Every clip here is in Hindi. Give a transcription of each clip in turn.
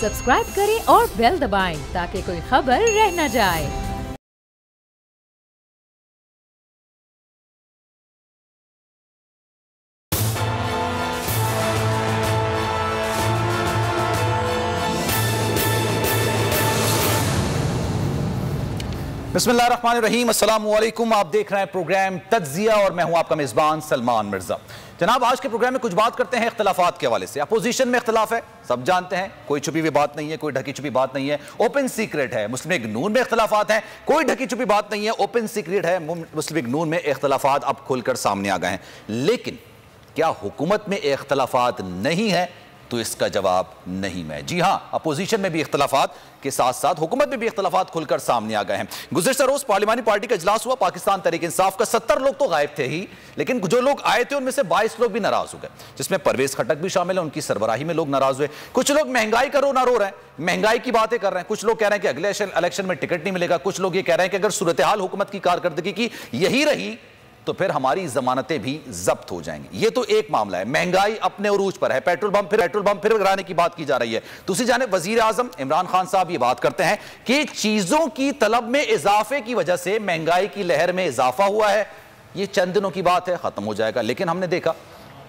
सब्सक्राइब करें और बेल दबाएं ताकि कोई खबर रह न जाए। बिस्मिल्लाहिर्रहमानिर्रहीम, अस्सलाम वालेकुम। आप देख रहे हैं प्रोग्राम तज्जिया और मैं हूं आपका मेजबान सलमान मिर्जा। जनाब, आज के प्रोग्राम में कुछ बात करते हैं इख्तिलाफात के हवाले से। अपोजिशन में इख्तिलाफ है, सब जानते हैं, कोई छुपी हुई बात नहीं है, कोई ढकी छुपी बात नहीं है, ओपन सीक्रेट है। मुस्लिम लीग नून में इख्तिलाफात हैं, कोई ढकी छुपी बात नहीं है, ओपन सीक्रेट है। मुस्लिम लीग नून में इख्तिलाफात अब खुलकर सामने आ गए हैं। लेकिन क्या हुकूमत में इख्तिलाफात नहीं है? तो इसका जवाब नहीं मैं। जी हां, अपोजिशन में भी इख्तिलाफात के साथ साथ हुकूमत में भी इख्तिलाफात खुलकर सामने आ गए हैं। गुज़िश्ता रोज पार्लिमानी पार्टी का इजलास हुआ। पाकिस्तान तहरीक इंसाफ का 70 लोग तो गायब थे ही, लेकिन जो लोग आए थे उनमें से 22 लोग भी नाराज हो गए, जिसमें परवेज खटक भी शामिल है। उनकी सरबराही में लोग नाराज हुए। कुछ लोग महंगाई का रो ना रो रहे हैं, महंगाई की बातें कर रहे हैं। कुछ लोग कह रहे हैं कि अगले इलेक्शन में टिकट नहीं मिलेगा। कुछ लोग ये कह रहे हैं कि अगर सूरत हाल हुकूमत की कारकर्दगी की यही रही तो फिर हमारी जमानतें भी जब्त हो जाएंगी। ये तो एक मामला है। महंगाई अपने उरूज पर है, पेट्रोल पंप फिर गिराने की बात की जा रही है। दूसरी जानिब वजीर आजम इमरान खान साहब ये बात करते हैं कि चीजों की तलब में इजाफे की वजह से महंगाई की लहर में इजाफा हुआ है। ये चंद दिनों की बात है, खत्म हो जाएगा। लेकिन हमने देखा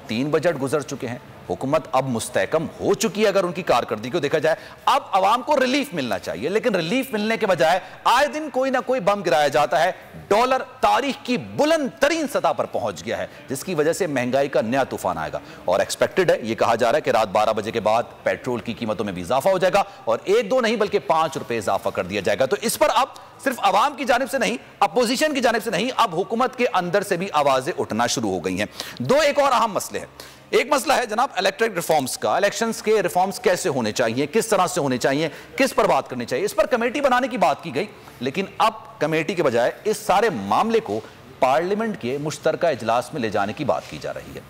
3 बजट गुजर चुके हैं, हुकूमत अब मुस्तहकम हो चुकी है। अगर उनकी कारकर्दगी को देखा जाए, अब अवाम को रिलीफ मिलना चाहिए, लेकिन रिलीफ मिलने के बजाय आए दिन कोई ना कोई बम गिराया जाता है। डॉलर तारीख की बुलंद तरीन सतह पर पहुंच गया है, जिसकी वजह से महंगाई का नया तूफान आएगा। और एक्सपेक्टेड है, यह कहा जा रहा है कि रात 12 बजे के बाद पेट्रोल की कीमतों में भी इजाफा हो जाएगा और 1-2 नहीं बल्कि 5 रुपए इजाफा कर दिया जाएगा। तो इस पर अब सिर्फ अवाम की जानिब से नहीं, अपोजिशन की जानिब से नहीं, अब हुकूमत के अंदर से भी आवाजें उठना शुरू हो गई हैं। दो एक और अहम मसले हैं। एक मसला है जनाब इलेक्ट्रिक रिफॉर्म्स का। इलेक्शंस के रिफॉर्म्स कैसे होने चाहिए, किस तरह से होने चाहिए, किस पर बात करनी चाहिए, इस पर कमेटी बनाने की बात की गई। लेकिन अब कमेटी के बजाय इस सारे मामले को पार्लियामेंट के मुश्तरका इजलास में ले जाने की बात की जा रही है।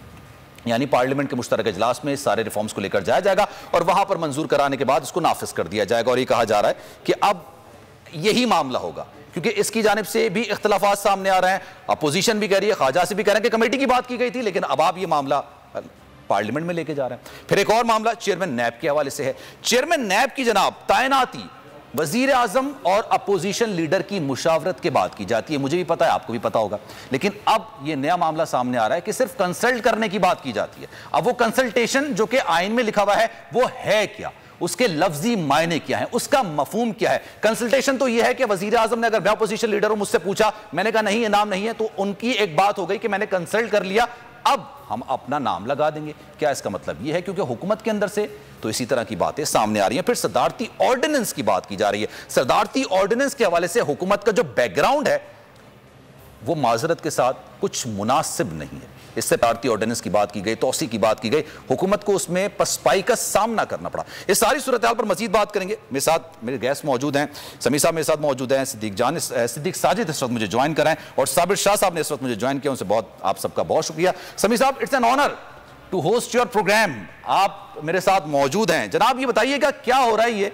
यानी पार्लियामेंट के मुश्तरका इजलास में इस सारे रिफॉर्म्स को लेकर जाया जाएगा और वहां पर मंजूर कराने के बाद इसको नाफिज कर दिया जाएगा। और यह कहा जा रहा है कि अब यही मामला होगा, क्योंकि इसकी जानिब से भी इख्तिलाफात सामने आ रहे हैं। अपोजिशन भी कह रही है, ख्वाजा से भी कह रहे हैं कि कमेटी की बात की गई थी, लेकिन अब आप ये मामला पार्लियामेंट में लेके जा रहे हैं। फिर एक और मामला चेयरमैन नैब के हवाले से है। चेयरमैन नैब की जनाब तैनाती वजीर आजम और अपोजिशन लीडर की मुशावरत के बाद की जाती है। मुझे भी पता है, आपको भी पता होगा, लेकिन अब यह नया मामला सामने आ रहा है कि सिर्फ कंसल्ट करने की बात की जाती है। अब वो कंसल्टेशन जो कि आइन में लिखा हुआ है वो है क्या, उसके लफ्जी मायने क्या है, उसका मफहूम क्या है। कंसल्टेशन तो यह है कि वजीर आजम ने, अगर मैं अपोजिशन लीडर हूं, मुझसे पूछा, मैंने कहा नहीं ये नाम नहीं है, तो उनकी एक बात हो गई कि मैंने कंसल्ट कर लिया, अब हम अपना नाम लगा देंगे। क्या इसका मतलब यह है? क्योंकि हुकूमत के अंदर से तो इसी तरह की बातें सामने आ रही हैं। फिर सदारती ऑर्डिनेंस की बात की जा रही है। सदारती ऑर्डिनेंस के हवाले से हुकूमत का जो बैकग्राउंड है वो माजरत के साथ कुछ मुनासिब नहीं है। इससे सदारती ऑर्डिनेंस की बात की गई, तौसी की बात की गई, हुकूमत को उसमें पसपाई का सामना करना पड़ा। इस सारी सूरत हाल पर मजीद बात करेंगे। मेरे साथ मेरे गेस्ट मौजूद हैं, समी साहब मेरे साथ मौजूद हैं, सिद्दीक साजिद इस वक्त मुझे ज्वाइन कराएं और साबिर शाह साहब ने इस वक्त मुझे ज्वाइन किया। उनसे बहुत आप सबका बहुत शुक्रिया। समी साहब, it's an honour to host your programme. आप मेरे साथ मौजूद हैं। जनाब ये बताइएगा क्या हो रहा है? ये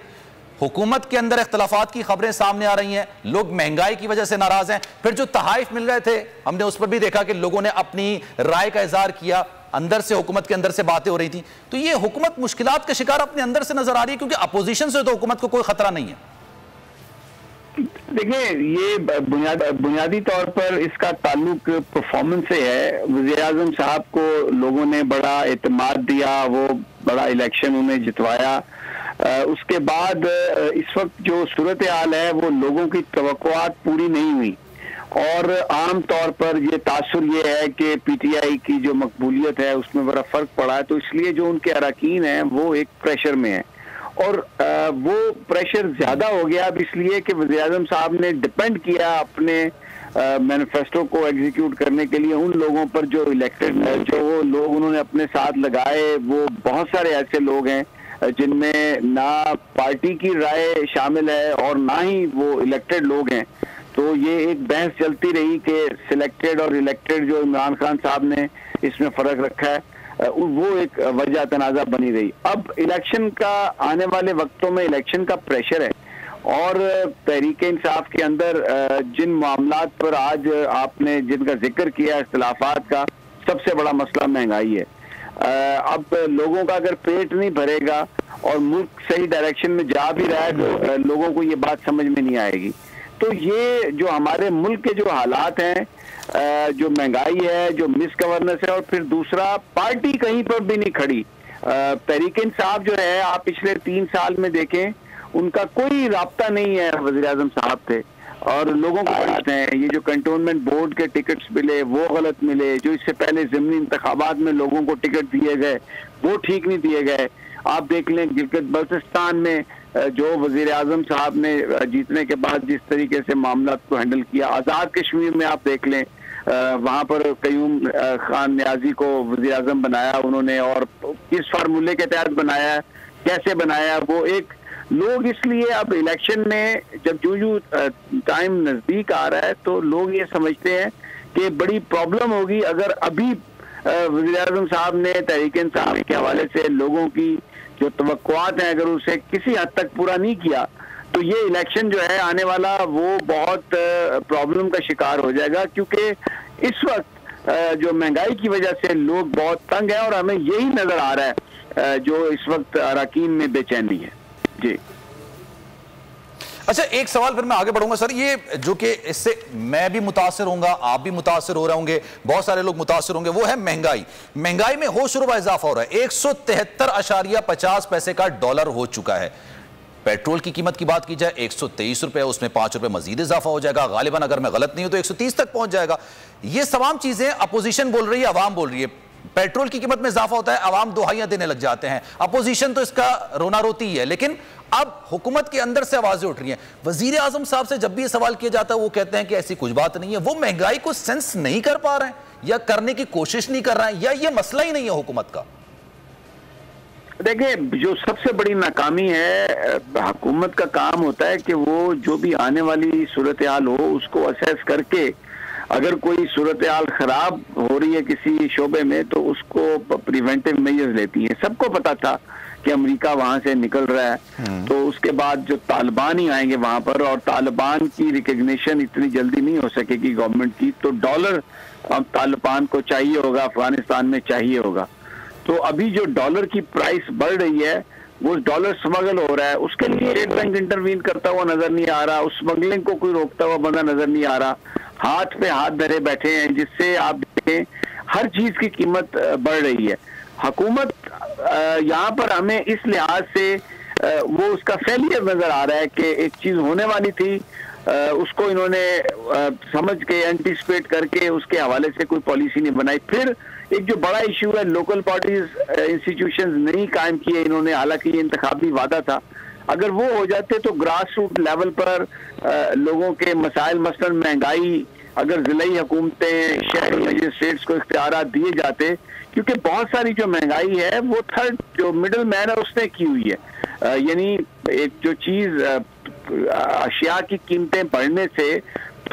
हुकूमत के अंदर इख्तिलाफात की खबरें सामने आ रही हैं, लोग महंगाई की वजह से नाराज हैं। फिर जो तहाइफ मिल रहे थे, हमने उस पर भी देखा कि लोगों ने अपनी राय का इजहार किया, अंदर से हुकूमत के अंदर से बातें हो रही थी। तो ये हुकूमत मुश्किलात का शिकार अपने अंदर से नजर आ रही है, क्योंकि अपोजिशन से तो हुकूमत को कोई खतरा नहीं है। देखिए, ये बुनियादी तौर पर इसका ताल्लुक परफॉर्मेंस से है। वज़ीर आज़म साहब को लोगों ने बड़ा एतमाद दिया, वो बड़ा इलेक्शन उन्हें जितवाया। उसके बाद इस वक्त जो सूरत हाल है वो लोगों की तवक्कुआत पूरी नहीं हुई और आम तौर पर ये तासुर ये है कि पीटीआई की जो मकबूलियत है उसमें बड़ा फर्क पड़ा है। तो इसलिए जो उनके अरकान हैं वो एक प्रेशर में है और वो प्रेशर ज्यादा हो गया अब इसलिए कि वज़ीर आज़म साहब ने डिपेंड किया अपने मैनिफेस्टो को एग्जीक्यूट करने के लिए उन लोगों पर जो इलेक्टेड, जो वो लोग उन्होंने अपने साथ लगाए। वो बहुत सारे ऐसे लोग हैं जिनमें ना पार्टी की राय शामिल है और ना ही वो इलेक्टेड लोग हैं। तो ये एक बहस चलती रही कि सिलेक्टेड और इलेक्टेड जो इमरान खान साहब ने इसमें फर्क रखा है, वो एक वजह तनाज़ा बनी रही। अब इलेक्शन का आने वाले वक्तों में इलेक्शन का प्रेशर है और तहरीक इंसाफ के अंदर जिन मामलात पर आज आपने जिनका जिक्र किया इख्तिलाफात का, सबसे बड़ा मसला महंगाई है। अब लोगों का अगर पेट नहीं भरेगा और मुल्क सही डायरेक्शन में जा भी रहा है तो लोगों को ये बात समझ में नहीं आएगी। तो ये जो हमारे मुल्क के जो हालात हैं, जो महंगाई है, जो मिस गवर्नेंस है, और फिर दूसरा पार्टी कहीं पर भी नहीं खड़ी। तहरीक इंसाफ जो है, आप पिछले 3 साल में देखें, उनका कोई राब्ता नहीं है वज़ीर आज़म साहब थे, और लोगों को बताते हैं ये जो कंटोनमेंट बोर्ड के टिकट्स मिले वो गलत मिले, जो इससे पहले ज़िमनी इंतखाबात में लोगों को टिकट दिए गए वो ठीक नहीं दिए गए। आप देख लें गिलगित बल्तिस्तान में जो वज़ीर आज़म साहब ने जीतने के बाद जिस तरीके से मामला को हैंडल किया, आज़ाद कश्मीर में आप देख लें वहाँ पर कयूम खान न्याजी को वज़ीर आज़म बनाया उन्होंने, और किस फार्मूले के तहत बनाया, कैसे बनाया, वो एक लोग इसलिए अब इलेक्शन में जब जो टाइम नजदीक आ रहा है तो लोग ये समझते हैं कि बड़ी प्रॉब्लम होगी अगर अभी वज़ीर आज़म साहब ने तहरीक इंसाफ के हवाले से लोगों की जो तवक्कुआत हैं अगर उसे किसी हद तक पूरा नहीं किया तो ये इलेक्शन जो है आने वाला वो बहुत प्रॉब्लम का शिकार हो जाएगा, क्योंकि इस वक्त जो महंगाई की वजह से लोग बहुत तंग हैं और हमें यही नजर आ रहा है जो इस वक्त अरकान में बेचैनी है। जी अच्छा, एक सवाल फिर मैं आगे बढ़ूंगा सर, ये जो कि इससे मैं भी मुतासिर होऊंगा, आप भी मुतासिर हो रहे होंगे, बहुत सारे लोग मुतासिर होंगे, वो है महंगाई। महंगाई में होशरुबा इजाफा हो रहा है, 173.50 पैसे का डॉलर हो चुका है। पेट्रोल की कीमत की बात की जाए 123 रुपए, उसमें 5 रुपए मजीद इजाफा हो जाएगा, गालिबन अगर मैं गलत नहीं हूं तो 130 तक पहुंच जाएगा। ये तमाम चीजें अपोजिशन बोल रही है, अवाम बोल रही है। पेट्रोल की कीमत में इजाफा होता है, अवाम दुहाइयां देने लग जाते हैं, अपोजिशन तो इसका रोना रोती ही है, लेकिन अब हुकूमत के अंदर से आवाजें उठ रही हैं। वजीर आजम साहब से जब भी ये सवाल किया जाता है वो कहते हैं कि ऐसी कुछ बात नहीं है, वो महंगाई को सेंस नहीं कर पा रहे हैं या करने की कोशिश नहीं कर रहे हैं, या ये मसला ही नहीं है हुकूमत का। देखिए, जो सबसे बड़ी नाकामी है हुकूमत का काम होता है कि वो जो भी आने वाली सूरत हाल हो उसको असेस करके अगर कोई सूरत हाल खराब हो रही है किसी शोबे में तो उसको प्रिवेंटिव मेजर्स लेती है। सबको पता था कि अमेरिका वहां से निकल रहा है, तो उसके बाद जो तालिबान ही आएंगे वहां पर, और तालिबान की रिकग्निशन इतनी जल्दी नहीं हो सकेगी गवर्नमेंट की, तो डॉलर अब तालिबान को चाहिए होगा, अफगानिस्तान में चाहिए होगा। तो अभी जो डॉलर की प्राइस बढ़ रही है वो डॉलर स्मगल हो रहा है, उसके लिए स्टेट बैंक इंटरवीन करता हुआ नजर नहीं आ रहा, उस स्मगलिंग को कोई रोकता हुआ बंदा नजर नहीं आ रहा, हाथ पे हाथ धरे बैठे हैं, जिससे आप देखें हर चीज की कीमत बढ़ रही है। हुकूमत यहाँ पर हमें इस लिहाज से वो उसका फेलियर नजर आ रहा है कि एक चीज होने वाली थी उसको इन्होंने समझ के एंटिसिपेट करके उसके हवाले से कोई पॉलिसी नहीं बनाई। फिर एक जो बड़ा इशू है लोकल पार्टीज इंस्टीट्यूशंस नहीं कायम किए इन्होंने, हालांकि ये इंतखाबी वादा था, अगर वो हो जाते तो ग्रास रूट लेवल पर लोगों के मसाइल मसलन महंगाई, अगर जिलाई हुकूमतें शहरी मजिस्ट्रेट्स को इख्तियारात दिए जाते, क्योंकि बहुत सारी जो महंगाई है वो थर्ड जो मिडिल मैन है उसने की हुई है, यानी एक जो चीज अशिया की कीमतें बढ़ने से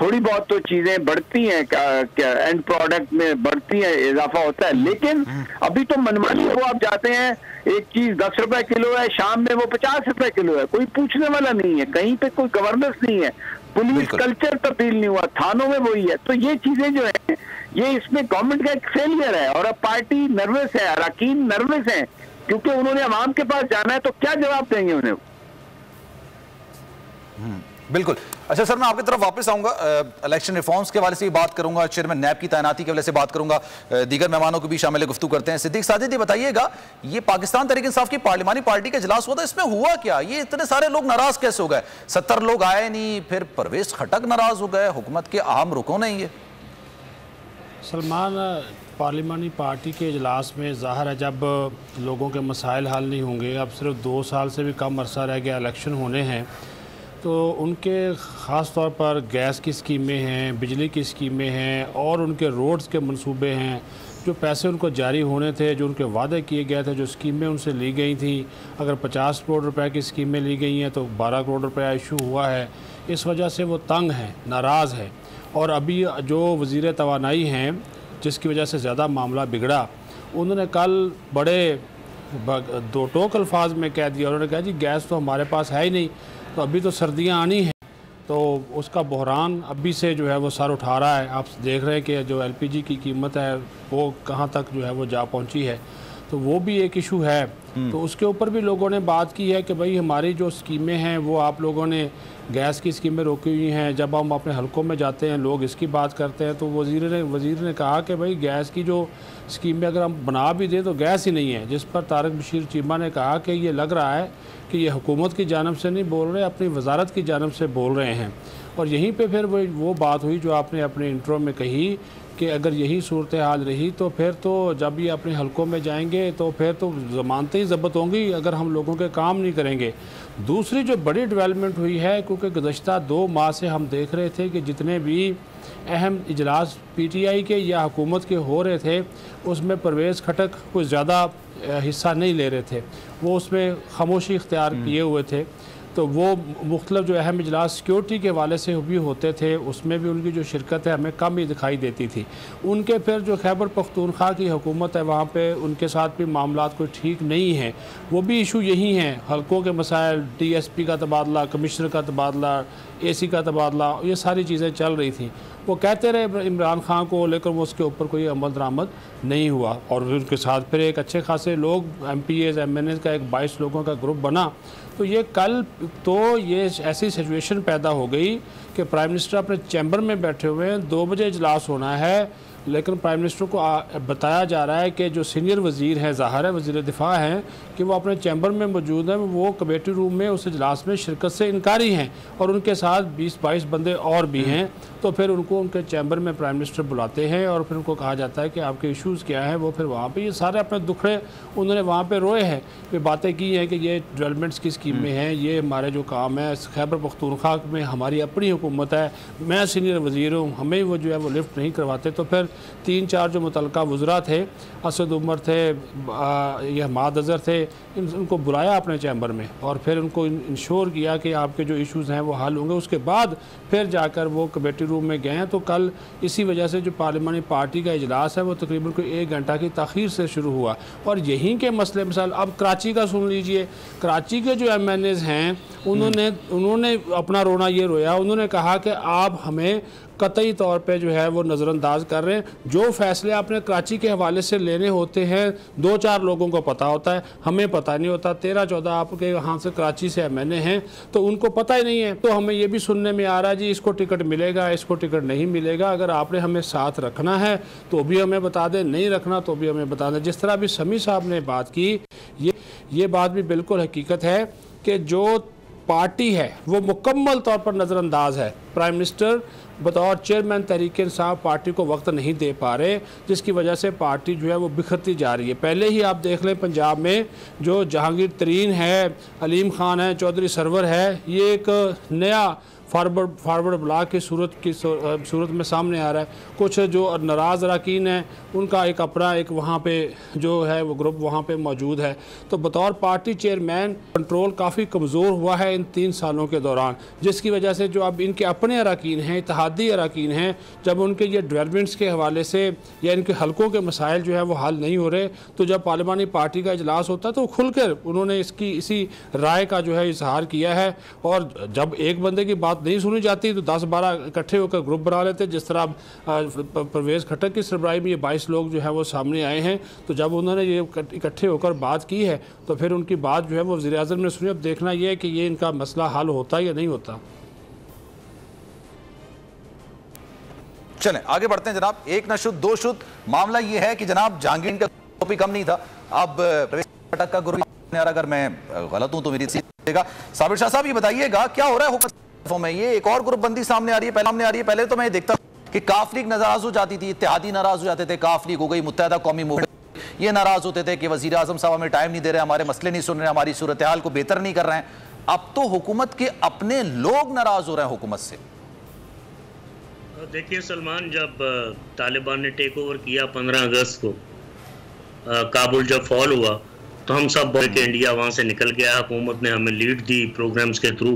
थोड़ी बहुत तो चीजें बढ़ती हैं, क्या एंड प्रोडक्ट में बढ़ती है, इजाफा होता है, लेकिन अभी तो मनमानी को आप जाते हैं, एक चीज 10 रुपए किलो है, शाम में वो 50 रुपए किलो है, कोई पूछने वाला नहीं है, कहीं पे कोई गवर्नेंस नहीं है, पुलिस कल्चर तब्दील नहीं हुआ, थानों में वही है। तो ये चीजें जो है ये इसमें गवर्नमेंट का एक फेलियर है, और अब पार्टी नर्वस है, अरकान नर्वस है, क्योंकि उन्होंने अवाम के पास जाना है, तो क्या जवाब देंगे उन्हें? बिल्कुल। अच्छा सर, मैं आपकी तरफ वापस आऊंगा, इलेक्शन रिफॉर्म्स के हवाले से भी बात करूंगा, चेयरमैन नैब की तैनाती के हवाले से बात करूंगा, दीगर मेहमानों को भी शामिल गुफ्तगू करते हैं। सिद्दीक साजिद, ये बताइएगा, ये पाकिस्तान तहरीक इंसाफ की पार्लिमानी पार्टी का इजलास हुआ था, इसमें हुआ क्या? ये इतने सारे लोग नाराज कैसे हो गए? 70 लोग आए नहीं, फिर परवेज खटक नाराज हो गए, हुकूमत के अहम रुकों ने ये सलमान, पार्लिमानी पार्टी के इजलास में ज़ाहिर है जब लोगों के मसाइल हल नहीं होंगे, अब सिर्फ 2 साल से भी कम अरसा रह गया इलेक्शन होने हैं, तो उनके ख़ास तौर पर गैस की स्कीमें हैं, बिजली की स्कीमें हैं और उनके रोड्स के मंसूबे हैं, जो पैसे उनको जारी होने थे, जो उनके वादे किए गए थे, जो स्कीमें उनसे ली गई थी, अगर 50 करोड़ रुपए की स्कीमें ली गई हैं तो 12 करोड़ रुपया इशू हुआ है, इस वजह से वो तंग हैं, नाराज़ है। और अभी जो वज़ीर तवानाई हैं जिसकी वजह से ज़्यादा मामला बिगड़ा, उन्होंने कल बड़े दो टोक अल्फाज में कह दिया, उन्होंने कहा जी गैस तो हमारे पास है ही नहीं, तो अभी तो सर्दियां आनी हैं, तो उसका बहरान अभी से जो है वो सर उठा रहा है। आप देख रहे हैं कि जो LPG की कीमत है वो कहाँ तक जो है वो जा पहुंची है। तो वो भी एक इशू है। तो उसके ऊपर भी लोगों ने बात की है कि भाई हमारी जो स्कीमें हैं वो आप लोगों ने गैस की स्कीमें रोकी हुई हैं। जब हम अपने हलकों में जाते हैं लोग इसकी बात करते हैं तो वज़ीर ने कहा कि भाई गैस की जो स्कीमें अगर हम बना भी दें तो गैस ही नहीं है, जिस पर तारक बशीर चीमा ने कहा कि ये लग रहा है कि ये हुकूमत की जानिब से नहीं बोल रहे, अपनी वजारत की जानिब से बोल रहे हैं। और यहीं पे फिर वो बात हुई जो आपने अपने इंट्रो में कही कि अगर यही सूरत हाल रही तो फिर तो जब ये अपने हलकों में जाएंगे तो फिर तो ज़मानतें ही ज़ब्त होंगी अगर हम लोगों के काम नहीं करेंगे। दूसरी जो बड़ी डेवलपमेंट हुई है, क्योंकि गुज़श्ता 2 माह से हम देख रहे थे कि जितने भी अहम इजलास PTI के या हुकूमत के हो रहे थे उसमें परवेज़ खटक कुछ ज़्यादा हिस्सा नहीं ले रहे थे, वो उसमें खामोशी इख्तियार किए हुए थे। तो वो मुख्तलिफ जो अहम इजलास सिक्योरिटी के हवाले से भी होते थे उसमें भी उनकी जो शिरकत है हमें कम ही दिखाई देती थी। उनके फिर जो खैबर पख्तूनख्वा की हुकूमत है वहाँ पे उनके साथ भी मामलात कोई ठीक नहीं है, वो भी इशू यही हैं, हलकों के मसाइल, DSP का तबादला, कमिश्नर का तबादला, AC का तबादला, ये सारी चीज़ें चल रही थी। वो कहते रहे इमरान खान को, लेकर वो उसके ऊपर कोई अमल दरामद नहीं हुआ। और उनके साथ फिर एक अच्छे खासे लोग MPAs MNAs का एक 22 लोगों का ग्रुप बना। तो ये कल तो ये ऐसी सिचुएशन पैदा हो गई कि प्राइम मिनिस्टर अपने चैम्बर में बैठे हुए हैं, 2 बजे इजलास होना है, लेकिन प्राइम मिनिस्टर को बताया जा रहा है कि जो सीनियर वज़ीर हैं, ज़ाहिर है वज़ीर दिफा हैं, कि वो अपने चैम्बर में मौजूद हैं, वो कमेटी रूम में उस इजलास में शिरकत से इनकारी हैं और उनके साथ 20-22 बंदे और भी हैं। तो फिर उनको उनके चैम्बर में प्राइम मिनिस्टर बुलाते हैं और फिर उनको कहा जाता है कि आपके इश्यूज़ क्या हैं। वो फिर वहाँ पे ये सारे अपने दुखड़े उन्होंने वहाँ पे रोए हैं, कि बातें की हैं कि ये डेवलपमेंट्स की स्कीमें हैं, ये हमारे जो काम है, खैबर पख्तूनख्वा में हमारी अपनी हुकूमत है, मैं सीनियर वज़ीर हूँ, हमें वो जो है वो लिफ्ट नहीं करवाते। तो फिर 3-4 जो मुतलका वज़रा थे, असद उमर थे, ये हमाद अज़हर थे, इनको बुलाया अपने चैम्बर में और फिर उनको इंश्योर किया कि आपके जो इश्यूज़ हैं वो हल होंगे। उसके बाद फिर जाकर वो कमेटी रूम में गए हैं। तो कल इसी वजह से जो पार्लिमानी पार्टी का इजलास है वो तकरीबन कोई 1 घंटा की ताख़ीर से शुरू हुआ। और यहीं के मसले मिसाल अब कराची का सुन लीजिए, कराची के जो MNAs हैं उन्होंने अपना रोना ये रोया, उन्होंने कहा कि आप हमें कतई तौर पे जो है वो नज़रअंदाज कर रहे हैं। जो फ़ैसले आपने कराची के हवाले से लेने होते हैं 2-4 लोगों को पता होता है, हमें पता नहीं होता। 13-14 आपके यहाँ से कराची से MNA हैं तो उनको पता ही नहीं है। तो हमें ये भी सुनने में आ रहा है जी इसको टिकट मिलेगा, इसको टिकट नहीं मिलेगा। अगर आपने हमें साथ रखना है तो भी हमें बता दें, नहीं रखना तो भी हमें बता दें। जिस तरह अभी समी साहब ने बात की, ये बात भी बिल्कुल हकीकत है कि जो पार्टी है वो मुकम्मल तौर पर नज़रअंदाज है। प्राइम मिनिस्टर बतौर चेयरमैन तहरीक इंसाफ पार्टी को वक्त नहीं दे पा रहे, जिसकी वजह से पार्टी जो है वो बिखरती जा रही है। पहले ही आप देख लें पंजाब में जो जहांगीर तरीन है, अलीम खान है, चौधरी सरवर है, ये एक नया फारवर्ड ब्लॉक की सूरत में सामने आ रहा है। कुछ जो नाराज़ अरकान हैं उनका एक अपना एक वहाँ पे जो है वो ग्रुप वहाँ पे मौजूद है। तो बतौर पार्टी चेयरमैन कंट्रोल काफ़ी कमज़ोर हुआ है इन 3 सालों के दौरान, जिसकी वजह से जो अब इनके अपने अरकान हैं, इत्तेहादी अरकान हैं, जब उनके ये डेवलपमेंट्स के हवाले से या इनके हलकों के मसाइल जो है वो हल नहीं हो रहे, तो जब पार्लिमानी पार्टी का इजलास होता है तो खुलकर उन्होंने इसी राय का जो है इजहार किया है। और जब एक बंदे की बात नहीं सुनी जाती तो 10-12 इकट्ठे होकर ग्रुप बना लेते। जिस तरह परवेज़ खटक की सरबराही में ये 22 लोग जो है वो सामने आए हैं, तो जब उन्होंने ये इकट्ठे होकर बात की है तो फिर उनकी बात जो है वो वज़ीर आज़म ने सुनी। अब देखना ये है कि ये इनका मसला हल होता है या नहीं होता। चलें आगे बढ़ते हैं जनाब। एक न शुद्ध 2 शुद्ध मामला ये है कि जनाब जहांगीर का ग्रुप ही कम नहीं था, अब परवेज़ खटक का ग्रुप, अगर मैं गलत हूं तो मेरी साबिर शाह साहब ये बताइएगा क्या हो रहा है हुकूमत में। ये एक और ग्रुप बंदी सामने आ रही है। पहले तो मैं देखता कि काफ लीग नाराज हो जाती थी, इत्तेहादी नाराज हो जाते थे, काफ लीग हो गई, मुत्तहदा कौमी मूवमेंट, ये नाराज होते थे कि वजीर आजम साहब हमें टाइम नहीं दे रहे, हमारे मसले नहीं सुन रहे, हमारी सूरत हाल को बेहतर नहीं कर रहे हैं। अब तो हुकूमत के अपने लोग नाराज हो रहे हैं हुकूमत से। देखिए सलमान, जब तालिबान ने टेक ओवर किया 15 अगस्त को, काबुल जब फॉल हुआ तो हम सब बोले कि इंडिया वहाँ से निकल गया। हुकूमत ने हमें लीड दी प्रोग्राम्स के थ्रू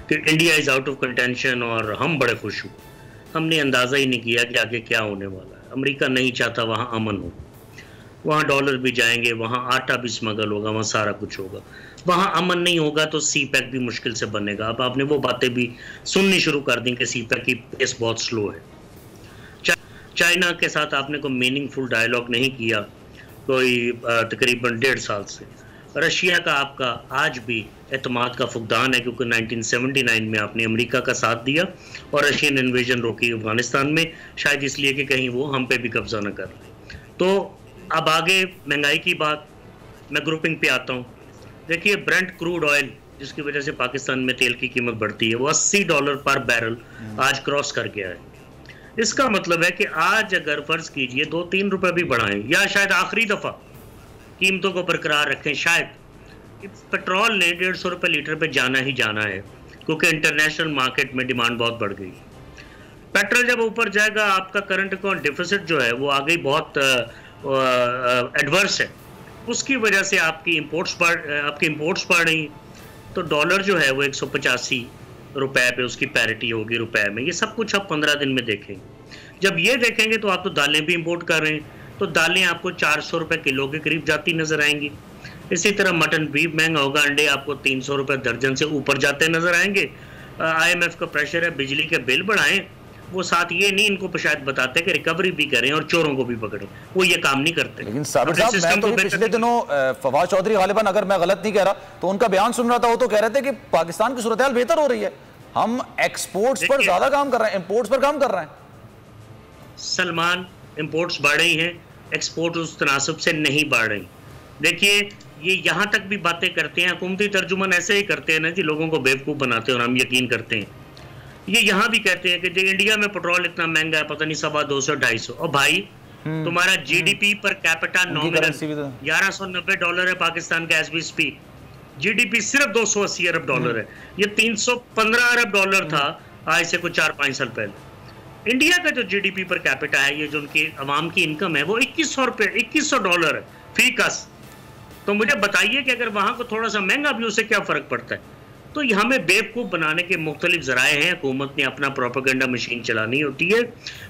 कि India is out of contention और हम बड़े खुश हुए। हमने अंदाज़ा ही नहीं किया कि आगे क्या होने वाला है। अमेरिका नहीं चाहता वहाँ अमन हो, वहाँ डॉलर भी जाएंगे, वहाँ आटा भी स्मगल होगा, वहाँ सारा कुछ होगा। वहाँ अमन नहीं होगा तो CPEC भी मुश्किल से बनेगा। अब आपने वो बातें भी सुननी शुरू कर दी कि CPEC की पेस बहुत स्लो है। चाइना के साथ आपने कोई मीनिंगफुल डायलॉग नहीं किया कोई तकरीबन 1.5 साल से। रशिया का आपका आज भी एतमाद का फुकदान है, क्योंकि 1979 में आपने अमेरिका का साथ दिया और रशियन इन्वेजन रोकी अफगानिस्तान में, शायद इसलिए कि कहीं वो हम पे भी कब्जा न कर ले। तो अब आगे महंगाई की बात, मैं ग्रुपिंग पे आता हूँ। देखिए ब्रेंट क्रूड ऑयल जिसकी वजह से पाकिस्तान में तेल की कीमत बढ़ती है, वो $80 पर बैरल आज क्रॉस कर गया है। इसका मतलब है कि आज अगर फर्ज कीजिए 2-3 रुपए भी बढ़ाएं या शायद आखिरी दफा कीमतों को बरकरार रखें, शायद पेट्रोल ने 150 रुपए लीटर पे जाना ही जाना है, क्योंकि इंटरनेशनल मार्केट में डिमांड बहुत बढ़ गई। पेट्रोल जब ऊपर जाएगा, आपका करंट अकाउंट डिफिसिट जो है वो आगे बहुत एडवर्स है, उसकी वजह से आपकी इंपोर्ट्स बढ़ रही, तो डॉलर जो है वो 185 रुपए पे उसकी पैरिटी होगी रुपए में। ये सब कुछ आप 15 दिन में देखेंगे। जब ये देखेंगे तो आप तो दालें भी इंपोर्ट कर रहे हैं, तो दालें आपको 400 रुपए किलो के करीब जाती नजर आएंगी। इसी तरह मटन बीफ महंगा होगा, अंडे आपको 300 रुपए दर्जन से ऊपर जाते नजर आएंगे। IMF का प्रेशर है बिजली के बिल बढ़ाएं, वो साथ ये नहीं इनको शायद बताते कि रिकवरी भी करें और चोरों को भी पकड़ें, वो ये काम नहीं करते। लेकिन साबिर साहब, मैं तो पिछले दिनों फवाद चौधरी गालिबन, अगर मैं गलत नहीं कह रहा, तो उनका बयान सुन रहा था, वो तो कह रहे थे कि पाकिस्तान की सूरत हाल बेहतर हो रही है, हम एक्सपोर्ट्स पर ज्यादा काम कर रहे हैं, इंपोर्ट्स पर काम कर रहे हैं। सलमान, इंपोर्ट्स बढ़ रही हैं, एक्सपोर्ट उस तनासब से नहीं बढ़ रही। देखिए ये यहाँ तक भी बातें करते हैं, हुकूमती तर्जुमान ऐसे ही करते हैं ना जी, लोगों को बेवकूफ़ बनाते हैं और हम यकीन करते हैं। ये यहाँ भी कहते हैं कि जो इंडिया में पेट्रोल इतना महंगा है, पता नहीं $250-250। और भाई तुम्हारा GDP पर कैपिटा नॉमिनल $1190 है पाकिस्तान का एस वी स्पीक। GDP सिर्फ $280 अरब है, ये $315 अरब था आज से कुछ 4-5 साल पहले। इंडिया का जो GDP पर कैपिटा है, ये जो उनकी अवाम की इनकम है, वो $2100 है फी कस। तो मुझे बताइए कि अगर वहां को थोड़ा सा महंगा भी, उससे क्या फर्क पड़ता है? तो हमें बेवकूफ़ बनाने के मुख्तलिफ जराए हैं। हुकूमत ने अपना प्रोपेगेंडा मशीन चलानी होती है।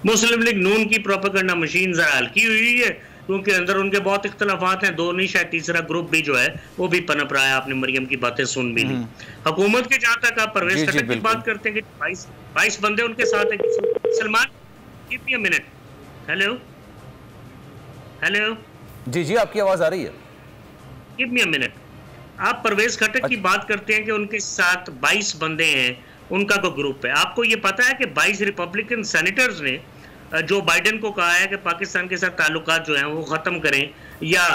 मुस्लिम लीग नून की प्रोपेगेंडा मशीन जरा हल्की हुई है, क्योंकि अंदर उनके बहुत इख्तलाफात हैं, दो नहीं शायद तीसरा ग्रुप भी जो है वो भी पनप रहा है। आपने मरियम की बातें सुन भी ली। हुकूमत के जहाँ तक आप परवेज खट्टर की बात करते हैं कि 22 बंदे उनके साथ हैं। Salman, give me a minute. Hello hello, जी, आपकी आवाज आ रही है। Give me a minute. आप परवेज खट्टर की बात करते हैं कि उनके साथ 22 बंदे हैं, उनका कोई ग्रुप है। आपको ये पता है कि 22 रिपब्लिकन सेनेटर्स ने जो बाइडेन को कहा है कि पाकिस्तान के साथ ताल्लुकात जो हैं वो ख़त्म करें या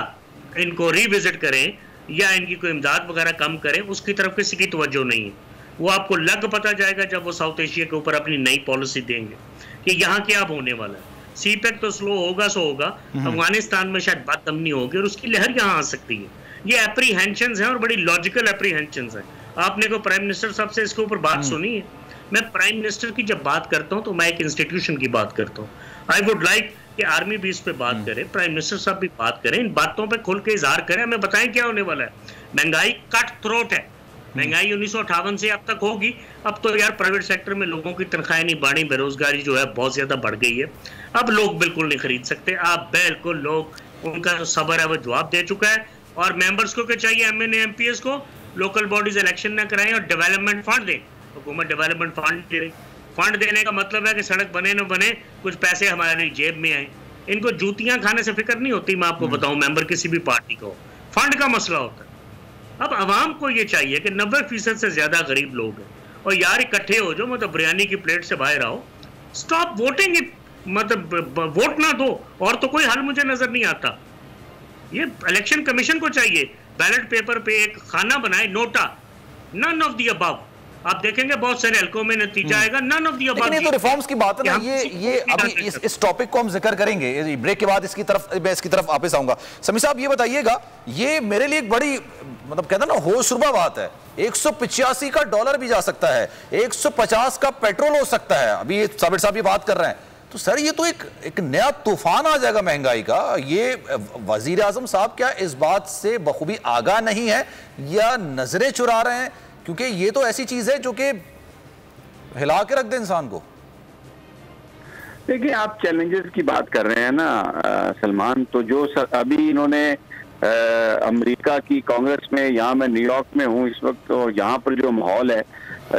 इनको रिविजिट करें या इनकी कोई इमदाद वगैरह कम करें, उसकी तरफ किसी की तवज्जो नहीं है। वो आपको लग पता जाएगा जब वो साउथ एशिया के ऊपर अपनी नई पॉलिसी देंगे कि यहाँ क्या अब होने वाला है। CPEC तो स्लो होगा सो होगा, अफगानिस्तान में शायद बात कम नहीं होगी और उसकी लहर यहाँ आ सकती है। ये एप्रीहेंशंस हैं और बड़ी लॉजिकल एप्रीहेंशंस हैं। आपने को प्राइम मिनिस्टर साहब से इसके ऊपर बात सुनी है? मैं प्राइम मिनिस्टर की जब बात करता हूं तो मैं एक इंस्टीट्यूशन की बात करता हूं। आई वुड लाइक कि आर्मी भी इस पे बात करे, प्राइम मिनिस्टर साहब भी बात करें, इन बातों पे खुल के इजहार करें, हमें बताएं क्या होने वाला है। महंगाई कट थ्रोट है, महंगाई 1958 से अब तक होगी। अब तो यार प्राइवेट सेक्टर में लोगों की तनख्वाहें नहीं बढ़ी, बेरोजगारी जो है बहुत ज्यादा बढ़ गई है। अब लोग बिल्कुल नहीं खरीद सकते। आप बिल्कुल, लोग उनका जो सबर है वो जवाब दे चुका है। और मेंबर्स को क्या चाहिए, MNA MPs को लोकल बॉडीज इलेक्शन ना कराएं और डेवलपमेंट फंड दें। हुकूमत डेवलपमेंट फंड दे रही। फंड देने का मतलब है कि सड़क बने न बने, कुछ पैसे हमारी जेब में आए। इनको जूतियां खाने से फिक्र नहीं होती। मैं आपको बताऊं, मेंबर किसी भी पार्टी को फंड का मसला होता है। अब आवाम को ये चाहिए कि 90% से ज्यादा गरीब लोग हैं और यार इकट्ठे हो जो, मतलब बिरयानी की प्लेट से बाहर आओ। स्टॉप वोटिंग इट, मतलब वोट ना दो, और तो कोई हल मुझे नजर नहीं आता। ये इलेक्शन कमीशन को चाहिए बैलेट पेपर पे एक खाना बनाए, NOTA none of the above. आप देखेंगे बहुत सारे हलकों में नतीजा आएगा नन ऑफ द अबव। लेकिन ये तो रिफॉर्म्स की बात है ना, ये अभी इस टॉपिक को हम जिक्र करेंगे ब्रेक के बाद। इसकी तरफ वापस आऊंगा। समी साहब ये बताइएगा, ये मेरे लिए एक बड़ी, मतलब कहते हैं ना, होशरुबा बात है। 185 का डॉलर भी जा सकता है, 150 का पेट्रोल हो सकता है। अभी साबिर साहब ये बात कर रहे हैं, तो सर ये तो एक नया तूफान आ जाएगा महंगाई का। ये वजीर आजम साहब क्या इस बात से बखूबी आगाह नहीं है या नजरें चुरा रहे हैं? क्योंकि ये तो ऐसी चीज है जो कि हिला के रख दे इंसान को। देखिए, आप चैलेंजेस की बात कर रहे हैं ना सलमान, तो जो अभी इन्होंने अमेरिका की कांग्रेस में, यहाँ मैं न्यूयॉर्क में हूँ इस वक्त, तो यहाँ पर जो माहौल है,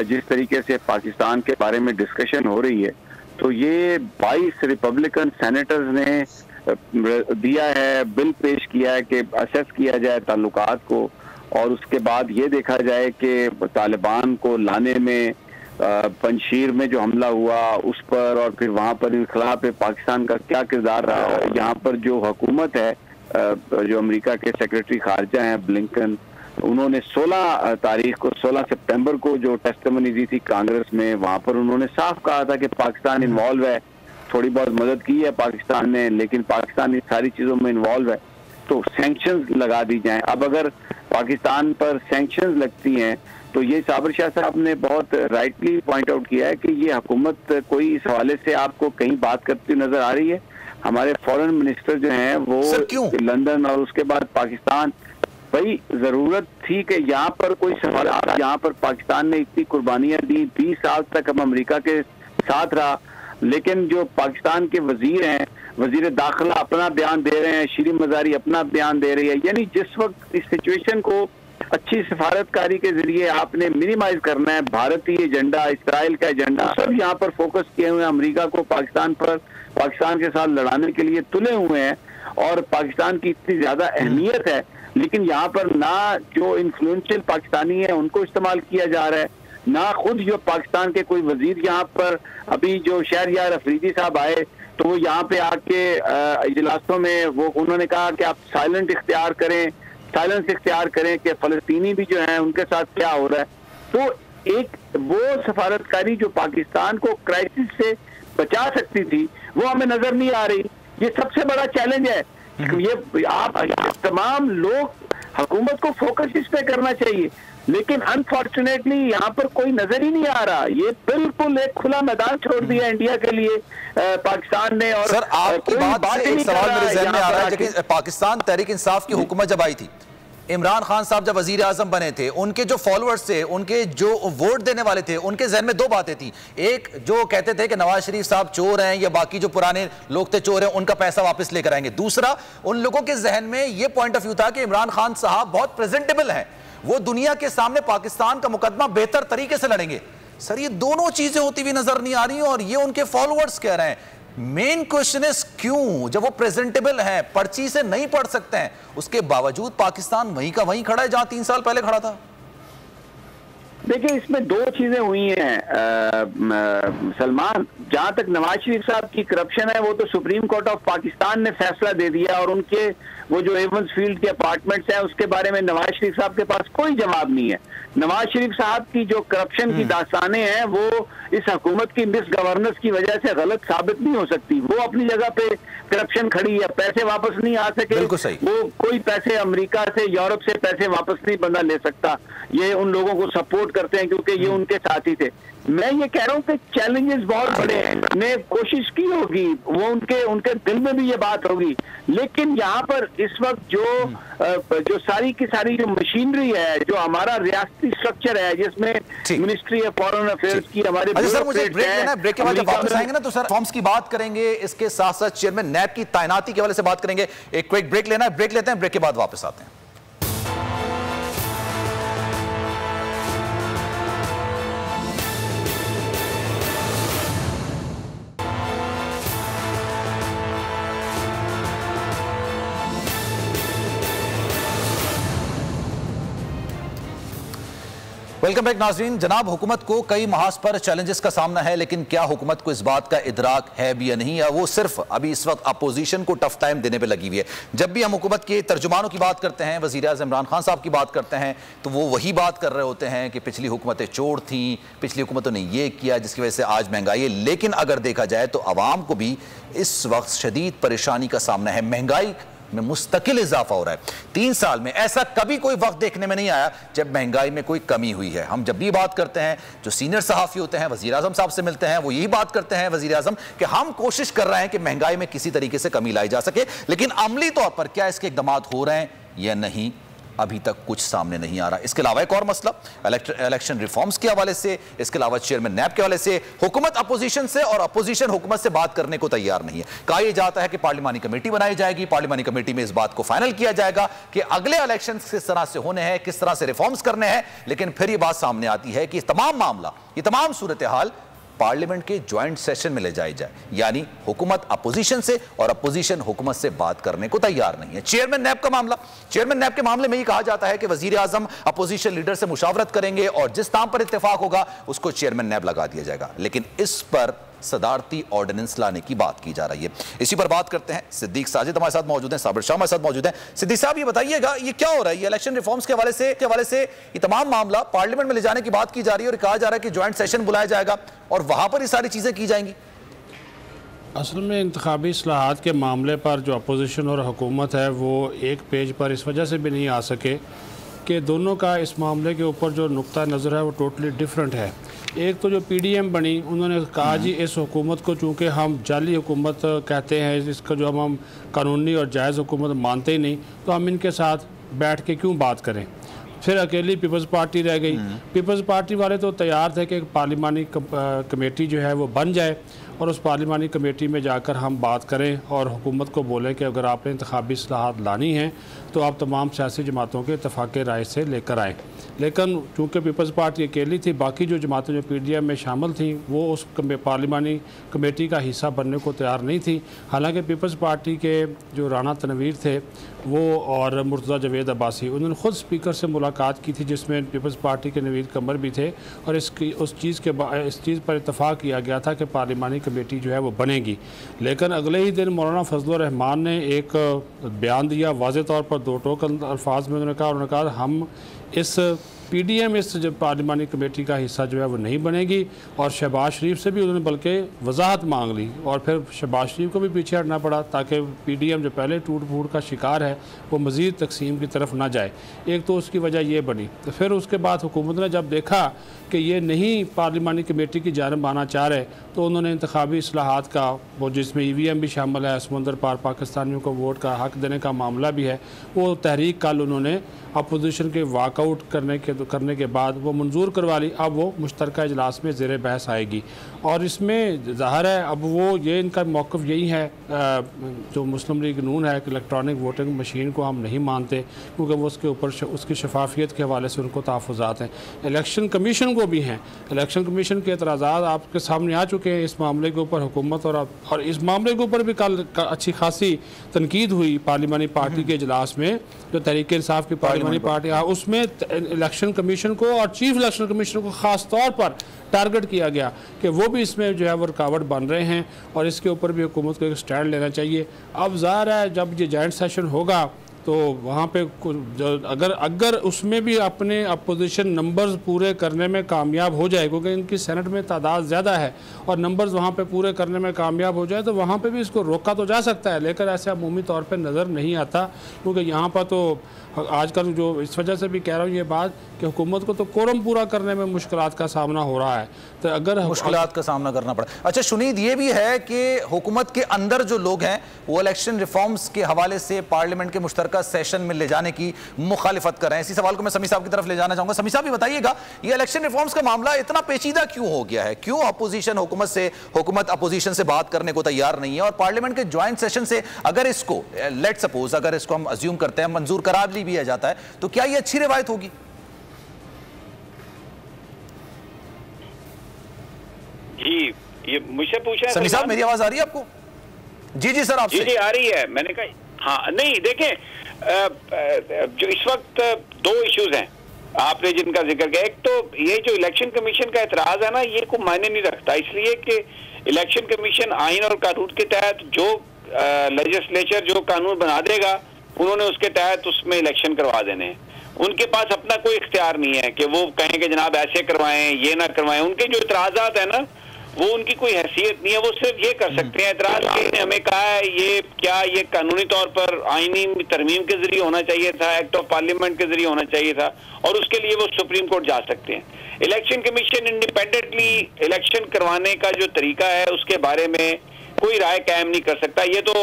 जिस तरीके से पाकिस्तान के बारे में डिस्कशन हो रही है, तो ये 22 रिपब्लिकन सेनेटर्स ने दिया है, बिल पेश किया है कि असेस किया जाए ताल्लुकात को, और उसके बाद ये देखा जाए कि तालिबान को लाने में पंजशीर में जो हमला हुआ उस पर और फिर वहाँ पर खिलाफ पाकिस्तान का क्या किरदार रहा। यहाँ पर जो हुकूमत है, जो अमेरिका के सेक्रेटरी खारजा हैं ब्लिंकन, उन्होंने 16 तारीख को 16 सितंबर को जो टेस्टिमनी दी थी कांग्रेस में, वहाँ पर उन्होंने साफ कहा था कि पाकिस्तान इन्वॉल्व है। थोड़ी बहुत मदद की है पाकिस्तान ने, लेकिन पाकिस्तान इन सारी चीज़ों में इन्वॉल्व है, तो सैंक्शंस लगा दी जाएं। अब अगर पाकिस्तान पर सैंक्शंस लगती हैं तो ये साबिर शाह साहब ने बहुत राइटली पॉइंट आउट किया है कि ये हुकूमत कोई इस हवाले से आपको कहीं बात करती नजर आ रही है। हमारे फॉरेन मिनिस्टर जो हैं वो लंदन और उसके बाद पाकिस्तान, भाई जरूरत थी कि यहाँ पर कोई सवाल, यहाँ पर पाकिस्तान ने इतनी कुर्बानियां दी, 20 साल तक हम अमेरिका के साथ रहा, लेकिन जो पाकिस्तान के वजीर हैं, वजीर दाखिला अपना बयान दे रहे हैं, शीरी मजारी अपना बयान दे रही है, यानी जिस वक्त इस सिचुएशन को अच्छी सफारतकारी के जरिए आपने मिनिमाइज करना है, भारतीय एजेंडा, इसराइल का एजेंडा, सब यहाँ पर फोकस किए हुए हैं। अमेरिका को पाकिस्तान के साथ लड़ाने के लिए तुले हुए हैं और पाकिस्तान की इतनी ज्यादा अहमियत है, लेकिन यहाँ पर ना जो इन्फ्लुएंशियल पाकिस्तानी है उनको इस्तेमाल किया जा रहा है, ना खुद जो पाकिस्तान के कोई वजीर यहाँ पर, अभी जो शहरयार अफरीदी साहब आए तो वो यहाँ पे आके इजलासों में वो उन्होंने कहा कि आप साइलेंस इख्तियार करें कि फलस्तीनी भी जो हैं उनके साथ क्या हो रहा है। तो एक वो सफारतकारी जो पाकिस्तान को क्राइसिस से बचा सकती थी वो हमें नजर नहीं आ रही। ये सबसे बड़ा चैलेंज है। ये आप तमाम लोग हुकूमत को फोकस इस पे करना चाहिए, लेकिन अनफॉर्चुनेटली यहाँ पर कोई नजर ही नहीं आ रहा। ये बिल्कुल एक खुला मैदान छोड़ दिया इंडिया के लिए पाकिस्तान ने। और सर आपकी बात से एक सवाल मेरे ज़हन में आ रहा है कि पाकिस्तान तहरीक इंसाफ की हुकूमत जब आई थी, इमरान खान साहब जब वजीर आजम बने थे, उनके जो फॉलोअर्स थे, उनके जो वोट देने वाले थे, उनके जहन में दो बातें थी। एक जो कहते थे कि नवाज शरीफ साहब चोर हैं या बाकी जो पुराने लोग थे चोर हैं, उनका पैसा वापस लेकर आएंगे। दूसरा, उन लोगों के जहन में यह पॉइंट ऑफ व्यू था कि इमरान खान साहब बहुत प्रेजेंटेबल हैं, वो दुनिया के सामने पाकिस्तान का मुकदमा बेहतर तरीके से लड़ेंगे। सर ये दोनों चीजें होती हुई नजर नहीं आ रही और ये उनके फॉलोअर्स कह रहे हैं। मेन क्वेश्चन इज क्यों, जब वो प्रेजेंटेबल हैं, पर्ची से नहीं पढ़ सकते हैं, उसके बावजूद पाकिस्तान वहीं का वहीं खड़ा है जहां 3 साल पहले खड़ा था। देखिए इसमें दो चीजें हुई हैं सलमान। जहां तक नवाज शरीफ साहब की करप्शन है वो तो सुप्रीम कोर्ट ऑफ पाकिस्तान ने फैसला दे दिया और उनके वो जो एवंस फील्ड के अपार्टमेंट्स हैं उसके बारे में नवाज शरीफ साहब के पास कोई जवाब नहीं है। नवाज शरीफ साहब की जो करप्शन की दास्तानें हैं वो इस हुकूमत की मिस गवर्नेंस की वजह से गलत साबित नहीं हो सकती। वो अपनी जगह पे करप्शन खड़ी है, पैसे वापस नहीं आ सके, वो कोई पैसे अमेरिका से यूरोप से पैसे वापस नहीं बंदा ले सकता। ये उन लोगों को सपोर्ट करते हैं क्योंकि ये उनके साथी थे। मैं ये कह रहा हूँ कि चैलेंजेस बहुत बड़े हैं, ने कोशिश की होगी, वो उनके दिल में भी ये बात होगी, लेकिन यहाँ पर इस वक्त जो सारी की सारी जो मशीनरी है, जो हमारा रियासती स्ट्रक्चर है जिसमें मिनिस्ट्री ऑफ फॉरेन अफेयर्स की हमारे सर मुझे ब्रेक लेना है, ब्रेक के बाद जब वापस आएंगे ना तो सर फॉर्म्स की बात करेंगे, इसके साथ साथ चेयरमैन नैब की तैनाती के हवाले से बात करेंगे। एक क्विक ब्रेक लेना है, ब्रेक लेते हैं, ब्रेक के बाद वापस आते हैं। वेलकम बैक नाज़रीन। जनाब हुकूमत को कई महाज पर चैलेंजेस का सामना है, लेकिन क्या हुकूमत को इस बात का इदराक है भी या नहीं, या वो सिर्फ अभी इस वक्त अपोजिशन को टफ टाइम देने पे लगी हुई है। जब भी हम हुकूमत के तर्जुमानों की बात करते हैं, वज़ीर आज़म इमरान खान साहब की बात करते हैं, तो वो वही बात कर रहे होते हैं कि पिछली हुकूमतें चोर थीं, पिछली हुकूमतों ने ये किया जिसकी वजह से आज महंगाई है। लेकिन अगर देखा जाए तो आवाम को भी इस वक्त शदीद परेशानी का सामना है, महंगाई में मुस्तकिल इजाफा हो रहा है। 3 साल में ऐसा कभी कोई वक्त देखने में नहीं आया जब महंगाई में कोई कमी हुई है। हम जब भी बात करते हैं, जो सीनियर सहाफ़ी होते हैं, वज़ीर आज़म साहब से मिलते हैं, वो यही बात करते हैं वज़ीर आज़म कि हम कोशिश कर रहे हैं कि महंगाई में किसी तरीके से कमी लाई जा सके, लेकिन अमली तौर पर क्या इसके इक़दाम हो रहे हैं या नहीं, अभी तक कुछ सामने नहीं आ रहा। इसके अलावा एक और मसला इलेक्शन रिफॉर्म्स के हवाले से, इसके अलावा चेयरमैन नैब के हवाले से हुकूमत अपोजिशन से और अपोजिशन हुकूमत से बात करने को तैयार नहीं है। कहा यह जाता है कि पार्लिमानी कमेटी बनाई जाएगी, पार्लिमानी कमेटी में इस बात को फाइनल किया जाएगा कि अगले इलेक्शन किस तरह से होने हैं, किस तरह से रिफॉर्म्स करने हैं, लेकिन फिर यह बात सामने आती है कि तमाम मामला, ये तमाम सूरत हाल पार्लियामेंट के ज्वाइंट सेशन में ले जाई जाए, यानी हुकूमत अपोजिशन से और अपोजिशन हुकूमत से बात करने को तैयार नहीं है। चेयरमैन नैब का मामला, चेयरमैन नैब के मामले में ये कहा जाता है कि वजीर आजम अपोजिशन लीडर से मुशावरत करेंगे और जिस नाम पर इत्तेफाक होगा उसको चेयरमैन नैब लगा दिया जाएगा, लेकिन इस पर सदारती ऑर्डिनेंस लाने की बात की जा रही है। इसी पर बात करते हैं, सिद्दीक साजिद हमारे साथ मौजूद हैं, साबिर शाह हमारे साथ मौजूद हैं। सिद्दीक साहब, ये बताइएगा ये क्या हो रहा है, ये इलेक्शन रिफॉर्म्स के हवाले से ये तमाम मामला पार्लियामेंट में ले जाने की बात की जा रही है और कहा जा रहा है कि ज्वाइंट सेशन बुलाया जाएगा और वहां पर ये सारी चीजें की जाएंगी। असल में इंतखाबी इस्लाहात के मामले पर जो अपोजिशन और हुकूमत है वो एक पेज पर इस वजह से भी नहीं आ सके कि दोनों का इस मामले के ऊपर जो नुक्ता नज़र है वो टोटली डिफरेंट है। एक तो जो PDM बनी, उन्होंने कहा जी इस हुकूमत को चूँकि हम जाली हुकूमत कहते हैं, इसका जो हम कानूनी और जायज़ हुकूमत मानते ही नहीं, तो हम इनके साथ बैठ के क्यों बात करें। फिर अकेली पीपल्स पार्टी रह गई। पीपल्स पार्टी वाले तो तैयार थे कि एक पार्लिमानी कमेटी जो है वो बन जाए और उस पार्लिमानी कमेटी में जाकर हम बात करें और हुकूमत को बोलें कि अगर आपने इंतखाबी इस्लाहात लानी हैं तो आप तमाम सियासी जमातों के इत्तफाक़ राय से लेकर आएँ। लेकिन चूँकि पीपल्स पार्टी अकेली थी, बाकी जो जमातें जो PDM में शामिल थी वो उस पार्लिमानी कमेटी का हिस्सा बनने को तैयार नहीं थी। हालांकि पीपल्स पार्टी के जो राना तनवीर थे वो और मुर्तज़ा जवेद अब्बासी, उन्होंने ख़ुद स्पीकर से मुलाकात की थी जिसमें पीपल्स पार्टी के नवीद कमर भी थे और इस चीज़ पर इत्तफाक़ किया गया था कि पार्लिमानी कमेटी जो है वो बनेगी। लेकिन अगले ही दिन मौलाना फजलुर रहमान ने एक बयान दिया, वाज़े तौर पर दो टोक अल्फाज में उन्होंने कहा हम इस PDM इस जो पार्लिमानी कमेटी का हिस्सा जो है वो नहीं बनेगी, और शहबाज शरीफ से भी उन्होंने बल्कि वजाहत मांग ली और फिर शहबाज शरीफ को भी पीछे हटना पड़ा ताकि PDM जो पहले टूट फूट का शिकार है वो मज़ीद तकसीम की तरफ ना जाए। एक तो उसकी वजह ये बनी। तो फिर उसके बाद हुकूमत ने जब देखा कि ये नहीं पार्लिमानी कमेटी की जानिब आना चाह रहे तो उन्होंने इंतखाबी इस्लाहात का वो जिसमें EVM भी शामिल है, समुंदर पार पाकिस्तानियों को वोट का हक देने का मामला भी है, वो तहरीक कल उन्होंने अपोजिशन के वाकआउट करने के बाद वो मंजूर करवा ली। अब वो मुश्तरका इजलास में ज़ेर बहस आएगी और इसमें ज़ाहिर है अब वो ये इनका मौक़िफ़ यही है जो मुस्लिम लीग नून है कि इलेक्ट्रॉनिक वोटिंग मशीन को हम नहीं मानते क्योंकि वो उसके ऊपर उसकी शफाफियत के हवाले से उनको तहफ़्फ़ुज़ात हैं। इलेक्शन कमीशन को भी हैं, इलेक्शन कमीशन के एतराज़ात आपके सामने आ चुके हैं इस मामले के ऊपर। हुकूमत और इस मामले के ऊपर भी कल अच्छी खासी तनकीद हुई पार्लिमानी पार्टी के इजलास में, जो तहरीक इंसाफ की पार्लिमानी पार्टी उसमें इलेक्शन कमीशन को और चीफ इलेक्शन कमीशनर को ख़ास तौर पर टारगेट किया गया कि वो भी इसमें जो है वो रुकावट बन रहे हैं और इसके ऊपर भी हुकूमत को एक स्टैंड लेना चाहिए। अब ज़ाहिर है जब ये जॉइंट सेशन होगा तो वहाँ पे अगर उसमें भी अपने अपोजिशन नंबर्स पूरे करने में कामयाब हो जाए, क्योंकि इनकी सेनेट में तादाद ज़्यादा है और नंबर्स वहाँ पे पूरे करने में कामयाब हो जाए तो वहाँ पे भी इसको रोका तो जा सकता है, लेकिन ऐसे अमूमी तौर पे नज़र नहीं आता। क्योंकि यहाँ पर तो आजकल जो इस वजह से भी कह रहा हूँ ये बात कि हुकूमत को तो कोरम पूरा करने में मुश्किलात का सामना हो रहा है, तो अगर मुश्किलात का सामना करना पड़ा। अच्छा शुनीद, ये भी है कि हुकूमत के अंदर जो लोग हैं वो इलेक्शन रिफॉर्म्स के हवाले से पार्लियामेंट के मुश्तरका सेशन में ले जाने की मुखालिफत कर रहे हैं। इसी सवाल को मैं समी साहब की तरफ ले जाना चाहूंगा। समी साहब ये बताइएगा, ये इलेक्शन रिफॉर्म्स का मामला इतना पेचीदा क्यों हो गया है? क्यों अपोजिशन हुकूमत अपोजिशन से बात करने को तैयार नहीं है? और पार्लियामेंट के ज्वाइंट सेशन से अगर इसको लेट सपोज अगर इसको हम अज्यूम करते हैं मंजूर करा भी जाता है तो क्या ये अच्छी रिवायत होगी? जी ये मुझसे पूछा है समी साहब, मेरी आवाज आ रही है आपको? जी जी सर, आपसे जी आ रही है। मैंने कहा हाँ नहीं, देखें जो इस वक्त दो इश्यूज हैं आपने जिनका जिक्र किया। एक तो ये जो इलेक्शन कमीशन का एतराज है ना, ये को मायने नहीं रखता, इसलिए कि इलेक्शन कमीशन आइन और कानून के तहत जो लेजिस्लेचर जो कानून बना देगा उन्होंने उसके तहत उसमें इलेक्शन करवा देने हैं। उनके पास अपना कोई इख्तियार नहीं है कि वो कहें कि जनाब ऐसे करवाएं ये ना करवाएं। उनके जो इतराज़ात है ना वो उनकी कोई हैसियत नहीं है, वो सिर्फ ये कर सकते हैं एतराज के हमें कहा है ये कानूनी तौर पर आईनी तरमीम के जरिए होना चाहिए था, एक्ट ऑफ पार्लियामेंट के जरिए होना चाहिए था, और उसके लिए वो सुप्रीम कोर्ट जा सकते हैं। इलेक्शन कमीशन इंडिपेंडेंटली इलेक्शन करवाने का जो तरीका है उसके बारे में कोई राय कायम नहीं कर सकता। ये तो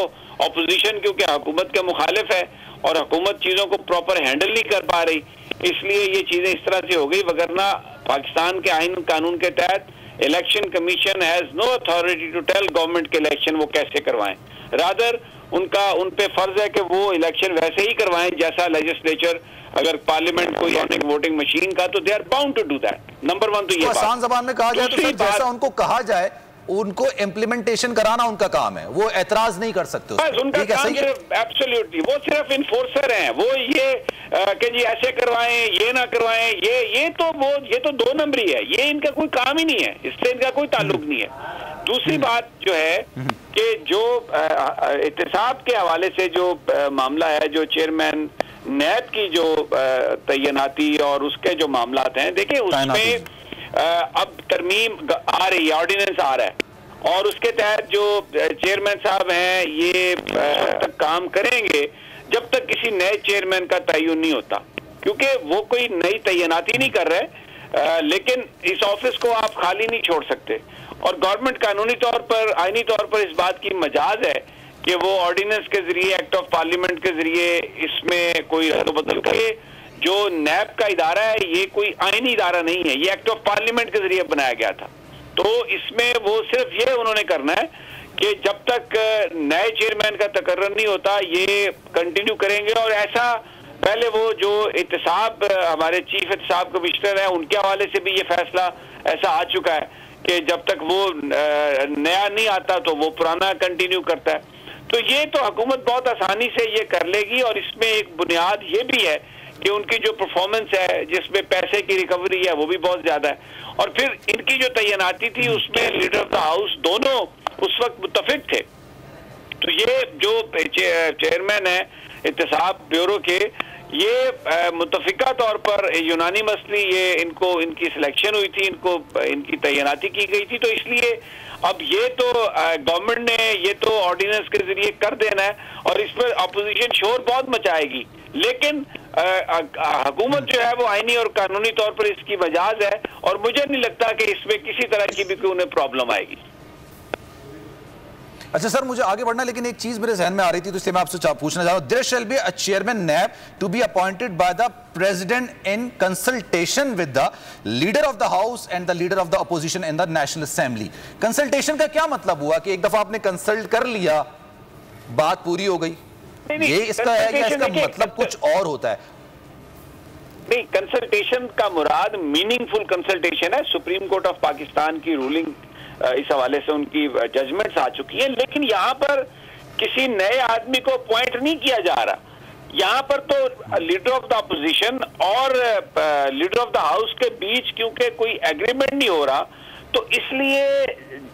ऑपोजिशन क्योंकि हुकूमत के मुखालिफ है और हुकूमत चीज़ों को प्रॉपर हैंडल नहीं कर पा रही, इसलिए ये चीज़ें इस तरह से हो गई। वगरना पाकिस्तान के आइन कानून के तहत election commission has no authority to tell government के इलेक्शन वो कैसे करवाएं। रादर उन पे फर्ज है कि वो इलेक्शन वैसे ही करवाएं जैसा लेजिस्लेचर अगर पार्लियामेंट को यानी वोटिंग मशीन का, तो they are bound to do that. Number one तो ये आसान जबान में कहा जाए तो सर जैसा उनको कहा जाए उनको इम्प्लीमेंटेशन कराना उनका काम है, वो एतराज नहीं कर सकते। बस उनका काम सिर्फ एब्सोल्युटली वो सिर्फ इन्फोर्सर हैं, वो ये कि जी ऐसे करवाएं ये ना करवाएं, ये तो दो नंबरी है, ये इनका कोई काम ही नहीं है, इससे इनका कोई ताल्लुक नहीं है। दूसरी बात जो है कि जो एहतसाब के हवाले से जो मामला है, जो चेयरमैन नैब की जो तैनाती और उसके जो मामलात हैं, देखिए उसमें अब तरमीम आ रही है, ऑर्डिनेंस आ रहा है और उसके तहत जो चेयरमैन साहब हैं ये तक काम करेंगे जब तक किसी नए चेयरमैन का तयन नहीं होता, क्योंकि वो कोई नई तैनाती नहीं कर रहे, लेकिन इस ऑफिस को आप खाली नहीं छोड़ सकते। और गवर्नमेंट कानूनी तौर पर, आईनी तौर पर इस बात की मजाज है कि वो ऑर्डिनेंस के जरिए, एक्ट ऑफ पार्लियामेंट के जरिए इसमें कोई रद्द-बदल करे। जो नैब का इदारा है ये कोई आईनी इदारा नहीं है, ये एक्ट ऑफ पार्लियामेंट के जरिए बनाया गया था, तो इसमें वो सिर्फ ये उन्होंने करना है कि जब तक नए चेयरमैन का तकर्रर नहीं होता ये कंटिन्यू करेंगे। और ऐसा पहले वो जो एहतसाब हमारे चीफ एहतसाब कमिश्नर हैं उनके हवाले से भी ये फैसला ऐसा आ चुका है कि जब तक वो नया नहीं आता तो वो पुराना कंटिन्यू करता है। तो ये तो हुकूमत बहुत आसानी से ये कर लेगी। और इसमें एक बुनियाद ये भी है कि उनकी जो परफॉर्मेंस है जिसमें पैसे की रिकवरी है वो भी बहुत ज्यादा है। और फिर इनकी जो तैनाती थी उसमें लीडर ऑफ द हाउस दोनों उस वक्त मुत्तफिक थे। तो ये जो चेयरमैन है एहतसाब ब्यूरो के, ये मुत्तफिका तौर पर यूनानिमसली ये इनकी सिलेक्शन हुई थी, इनकी तैनाती की गई थी। तो इसलिए अब ये तो गवर्नमेंट ने ये तो ऑर्डिनेंस के जरिए कर देना है और इस पर अपोजिशन शोर बहुत मचाएगी, लेकिन हुकूमत जो है वो आईनी और कानूनी तौर पर इसकी मजाज है और मुझे नहीं लगता कि इसमें किसी तरह की भी कोई उन्हें प्रॉब्लम आएगी। अच्छा सर, मुझे आगे बढ़ना, लेकिन एक चीज मेरे जहन में आ रही थी तो इसलिए मैं आपसे पूछना चाह रहा हूं। There shall be a chairman NAB to be appointed by the president in consultation with the leader of the house and the leader of the opposition in the national assembly. Consultation का क्या मतलब हुआ कि एक दफा आपने कंसल्ट कर लिया, बात पूरी हो गई? ये इसका है या इसका मतलब कुछ और होता है? नहीं, कंसल्टेशन का मुराद मीनिंगफुल कंसल्टेशन है। सुप्रीम कोर्ट ऑफ पाकिस्तान की रूलिंग इस हवाले से उनकी जजमेंट्स आ चुकी है, लेकिन यहाँ पर किसी नए आदमी को अपॉइंट नहीं किया जा रहा। यहाँ पर तो लीडर ऑफ द अपोजिशन और लीडर ऑफ द हाउस के बीच क्योंकि कोई एग्रीमेंट नहीं हो रहा, तो इसलिए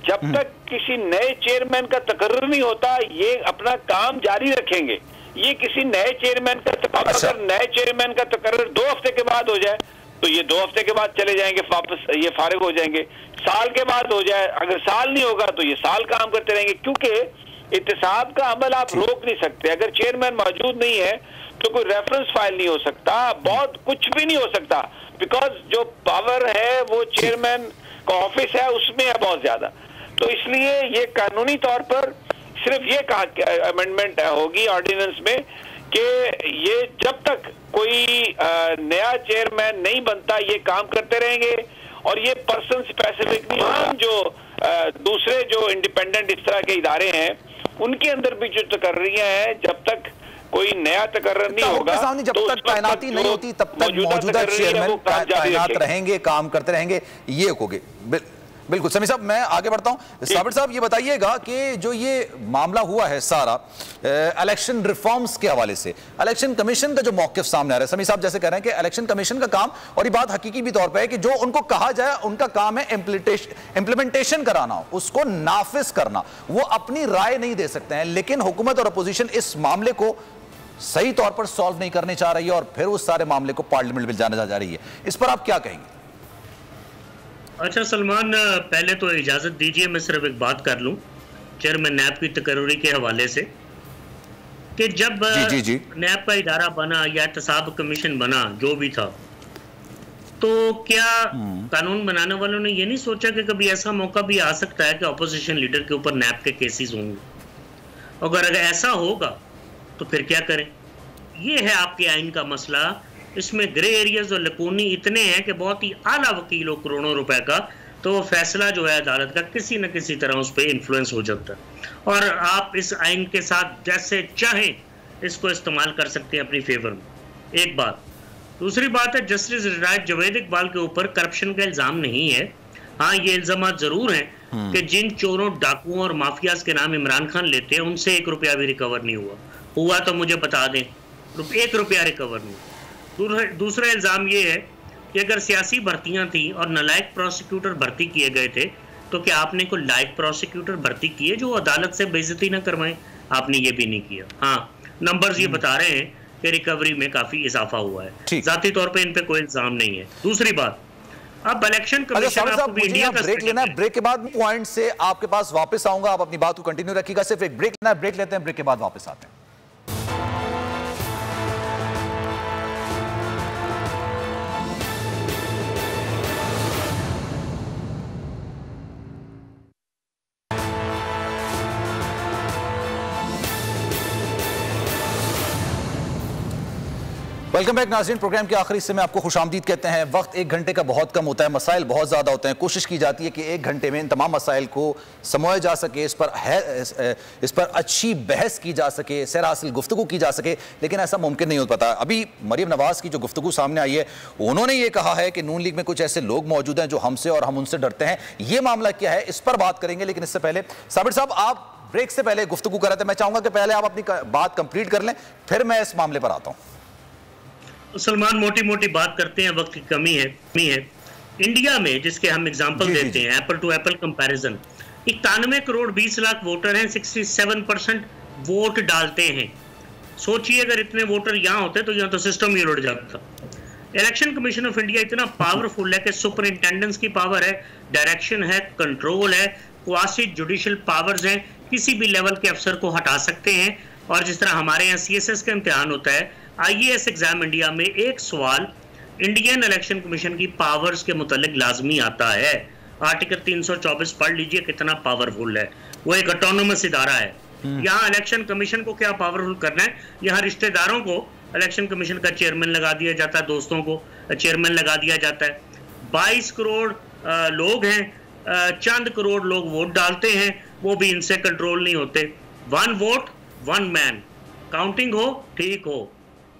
जब तक किसी नए चेयरमैन का तकर्रर नहीं होता ये अपना काम जारी रखेंगे। ये किसी नए चेयरमैन का अगर नए चेयरमैन का तकर्रर 2 हफ्ते के बाद हो जाए तो ये 2 हफ्ते के बाद चले जाएंगे वापस, ये फारिग हो जाएंगे। साल के बाद हो जाए, अगर साल नहीं होगा तो ये साल काम करते रहेंगे, क्योंकि एहतसाब का अमल आप रोक नहीं सकते। अगर चेयरमैन मौजूद नहीं है तो कोई रेफरेंस फाइल नहीं हो सकता, बहुत कुछ भी नहीं हो सकता, बिकॉज जो पावर है वो चेयरमैन का ऑफिस है उसमें है बहुत ज्यादा। तो इसलिए ये कानूनी तौर पर सिर्फ ये कहा अमेंडमेंट होगी ऑर्डिनेंस में कि ये जब तक कोई नया चेयरमैन नहीं बनता ये काम करते रहेंगे। और ये पर्सन स्पेसिफिक नहीं होगा, जो दूसरे जो इंडिपेंडेंट इस तरह के इदारे हैं उनके अंदर भी जो तकर्रियां हैं, जब तक कोई नया तकर्रर नहीं होगा, जब तो तक तैनाती नहीं होती तब तक मौजूदा चेयरमैन तैनात रहेंगे, काम करते रहेंगे, ये होगे। बिल्कुल समी साहब, मैं आगे बढ़ता हूं। साबिर साहब, ये बताइएगा कि जो ये मामला हुआ है सारा इलेक्शन रिफॉर्म्स के हवाले से, इलेक्शन कमीशन का जो मौक़िफ़ सामने आ रहा है, समी साहब जैसे कह रहे हैं कि इलेक्शन कमीशन का काम, और ये बात हकीकी भी तौर पे है कि जो उनको कहा जाए उनका काम है इंप्लीमेंटेशन कराना, उसको नाफिज करना, वो अपनी राय नहीं दे सकते हैं। लेकिन हुकूमत और अपोजिशन इस मामले को सही तौर पर सॉल्व नहीं करने चाह रही है और फिर उस सारे मामले को पार्लियामेंट में जाने जा रही है। इस पर आप क्या कहेंगे? अच्छा सलमान, पहले तो इजाज़त दीजिए मैं सिर्फ एक बात कर लूं चेयरमैन नैब की तकर्री के हवाले से कि जब नैब का इदारा बना या एहतसाब कमीशन बना, जो भी था, तो क्या कानून बनाने वालों ने ये नहीं सोचा कि कभी ऐसा मौका भी आ सकता है कि अपोजिशन लीडर के ऊपर नैब के केसेस होंगे? अगर ऐसा होगा तो फिर क्या करें? ये है आपके आइन का मसला। इसमें ग्रे एरियाज और लकूनी इतने हैं कि बहुत ही आला वकील हो करोड़ों रुपए का, तो वो फैसला जो है अदालत का किसी न किसी तरह उस पर इन्फ्लुएंस हो जाता है और आप इस आइन के साथ जैसे चाहें इसको इस्तेमाल कर सकते हैं अपनी फेवर में। एक बात। दूसरी बात है, जस्टिस रिटायर्ड जावेद इकबाल के ऊपर करप्शन का इल्जाम नहीं है। हाँ, ये इल्जाम जरूर हैं कि जिन चोरों, डाकुओं और माफियाज के नाम इमरान खान लेते हैं, उनसे 1 रुपया भी रिकवर नहीं हुआ तो मुझे बता दें, 1 रुपया रिकवर नहीं। दूसरा इल्जाम ये है कि अगर सियासी भर्तियां थी और नालायक प्रोसिक्यूटर भर्ती किए गए थे, तो क्या आपने कोई लायक प्रोसिक्यूटर भर्ती किए जो अदालत से बेइज्जती न करवाएं? आपने ये भी नहीं किया। हाँ, नंबर्स ये बता रहे हैं कि रिकवरी में काफी इजाफा हुआ है। जाती तौर पे इन पे कोई इल्जाम नहीं है। दूसरी बात, अब इलेक्शन कमीशन आपको इंडिया का ब्रेक लेना है, ब्रेक के बाद पॉइंट से आपके पास वापस आऊंगा, आप अपनी बात को कंटिन्यू रखिएगा। सिर्फ एक ब्रेक लेना है, ब्रेक लेते हैं, ब्रेक के बाद वापस आते हैं। वेलकम बैक नाज़रीन। प्रोग्राम के आखिरी हिस्से में आपको खुशामदीद कहते हैं। वक्त 1 घंटे का बहुत कम होता है, मसाइल बहुत ज़्यादा होते हैं। कोशिश की जाती है कि 1 घंटे में इन तमाम मसाइल को समोया जा सके, इस पर अच्छी बहस की जा सके, सैर हासिल गुफ्तगू की जा सके, लेकिन ऐसा मुमकिन नहीं हो पाता। अभी मरियम नवाज़ की जो गुफ्तगू सामने आई है, उन्होंने ये कहा है कि नून लीग में कुछ ऐसे लोग मौजूद हैं जो हमसे और हम उनसे डरते हैं। ये मामला क्या है, इस पर बात करेंगे, लेकिन इससे पहले साबिर साहब, आप ब्रेक से पहले गुफ्तगू कर रहे थे, मैं चाहूँगा कि पहले आप अपनी बात कंप्लीट कर लें, फिर मैं इस मामले पर आता हूँ। सलमान, मोटी मोटी बात करते हैं, वक्त की कमी है। इंडिया में जिसके हम एग्जांपल देते हैं, apple to apple comparison, 91 crore 20 lakh voter हैं, 67% वोट डालते हैं। सोचिए अगर इतने वोटर यहाँ होते तो यहाँ तो सिस्टम ही उड़ जाता। इलेक्शन कमीशन ऑफ इंडिया इतना पावरफुल है कि सुपरिंटेंडेंस की पावर है, डायरेक्शन है, कंट्रोल है, क्वासी जुडिशियल पावर्स हैं, किसी भी लेवल के अफसर को हटा सकते हैं। और जिस तरह हमारे यहाँ CSS का इम्तिहान होता है, IAS एग्जाम इंडिया में एक सवाल इंडियन इलेक्शन कमीशन की पावर्स के मुतालिक लाजमी आता है। आर्टिकल 324 पढ़ लीजिए, कितना पावरफुल है। वो एक ऑटोनोमस इदारा है। यहाँ इलेक्शन कमीशन को क्या पावरफुल करना है, यहाँ रिश्तेदारों को इलेक्शन कमीशन का चेयरमैन लगा दिया जाता है, दोस्तों को चेयरमैन लगा दिया जाता है। 22 करोड़ लोग हैं, चंद करोड़ लोग वोट डालते हैं, वो भी इनसे कंट्रोल नहीं होते। 1 वोट 1 मैन, काउंटिंग हो, ठीक हो,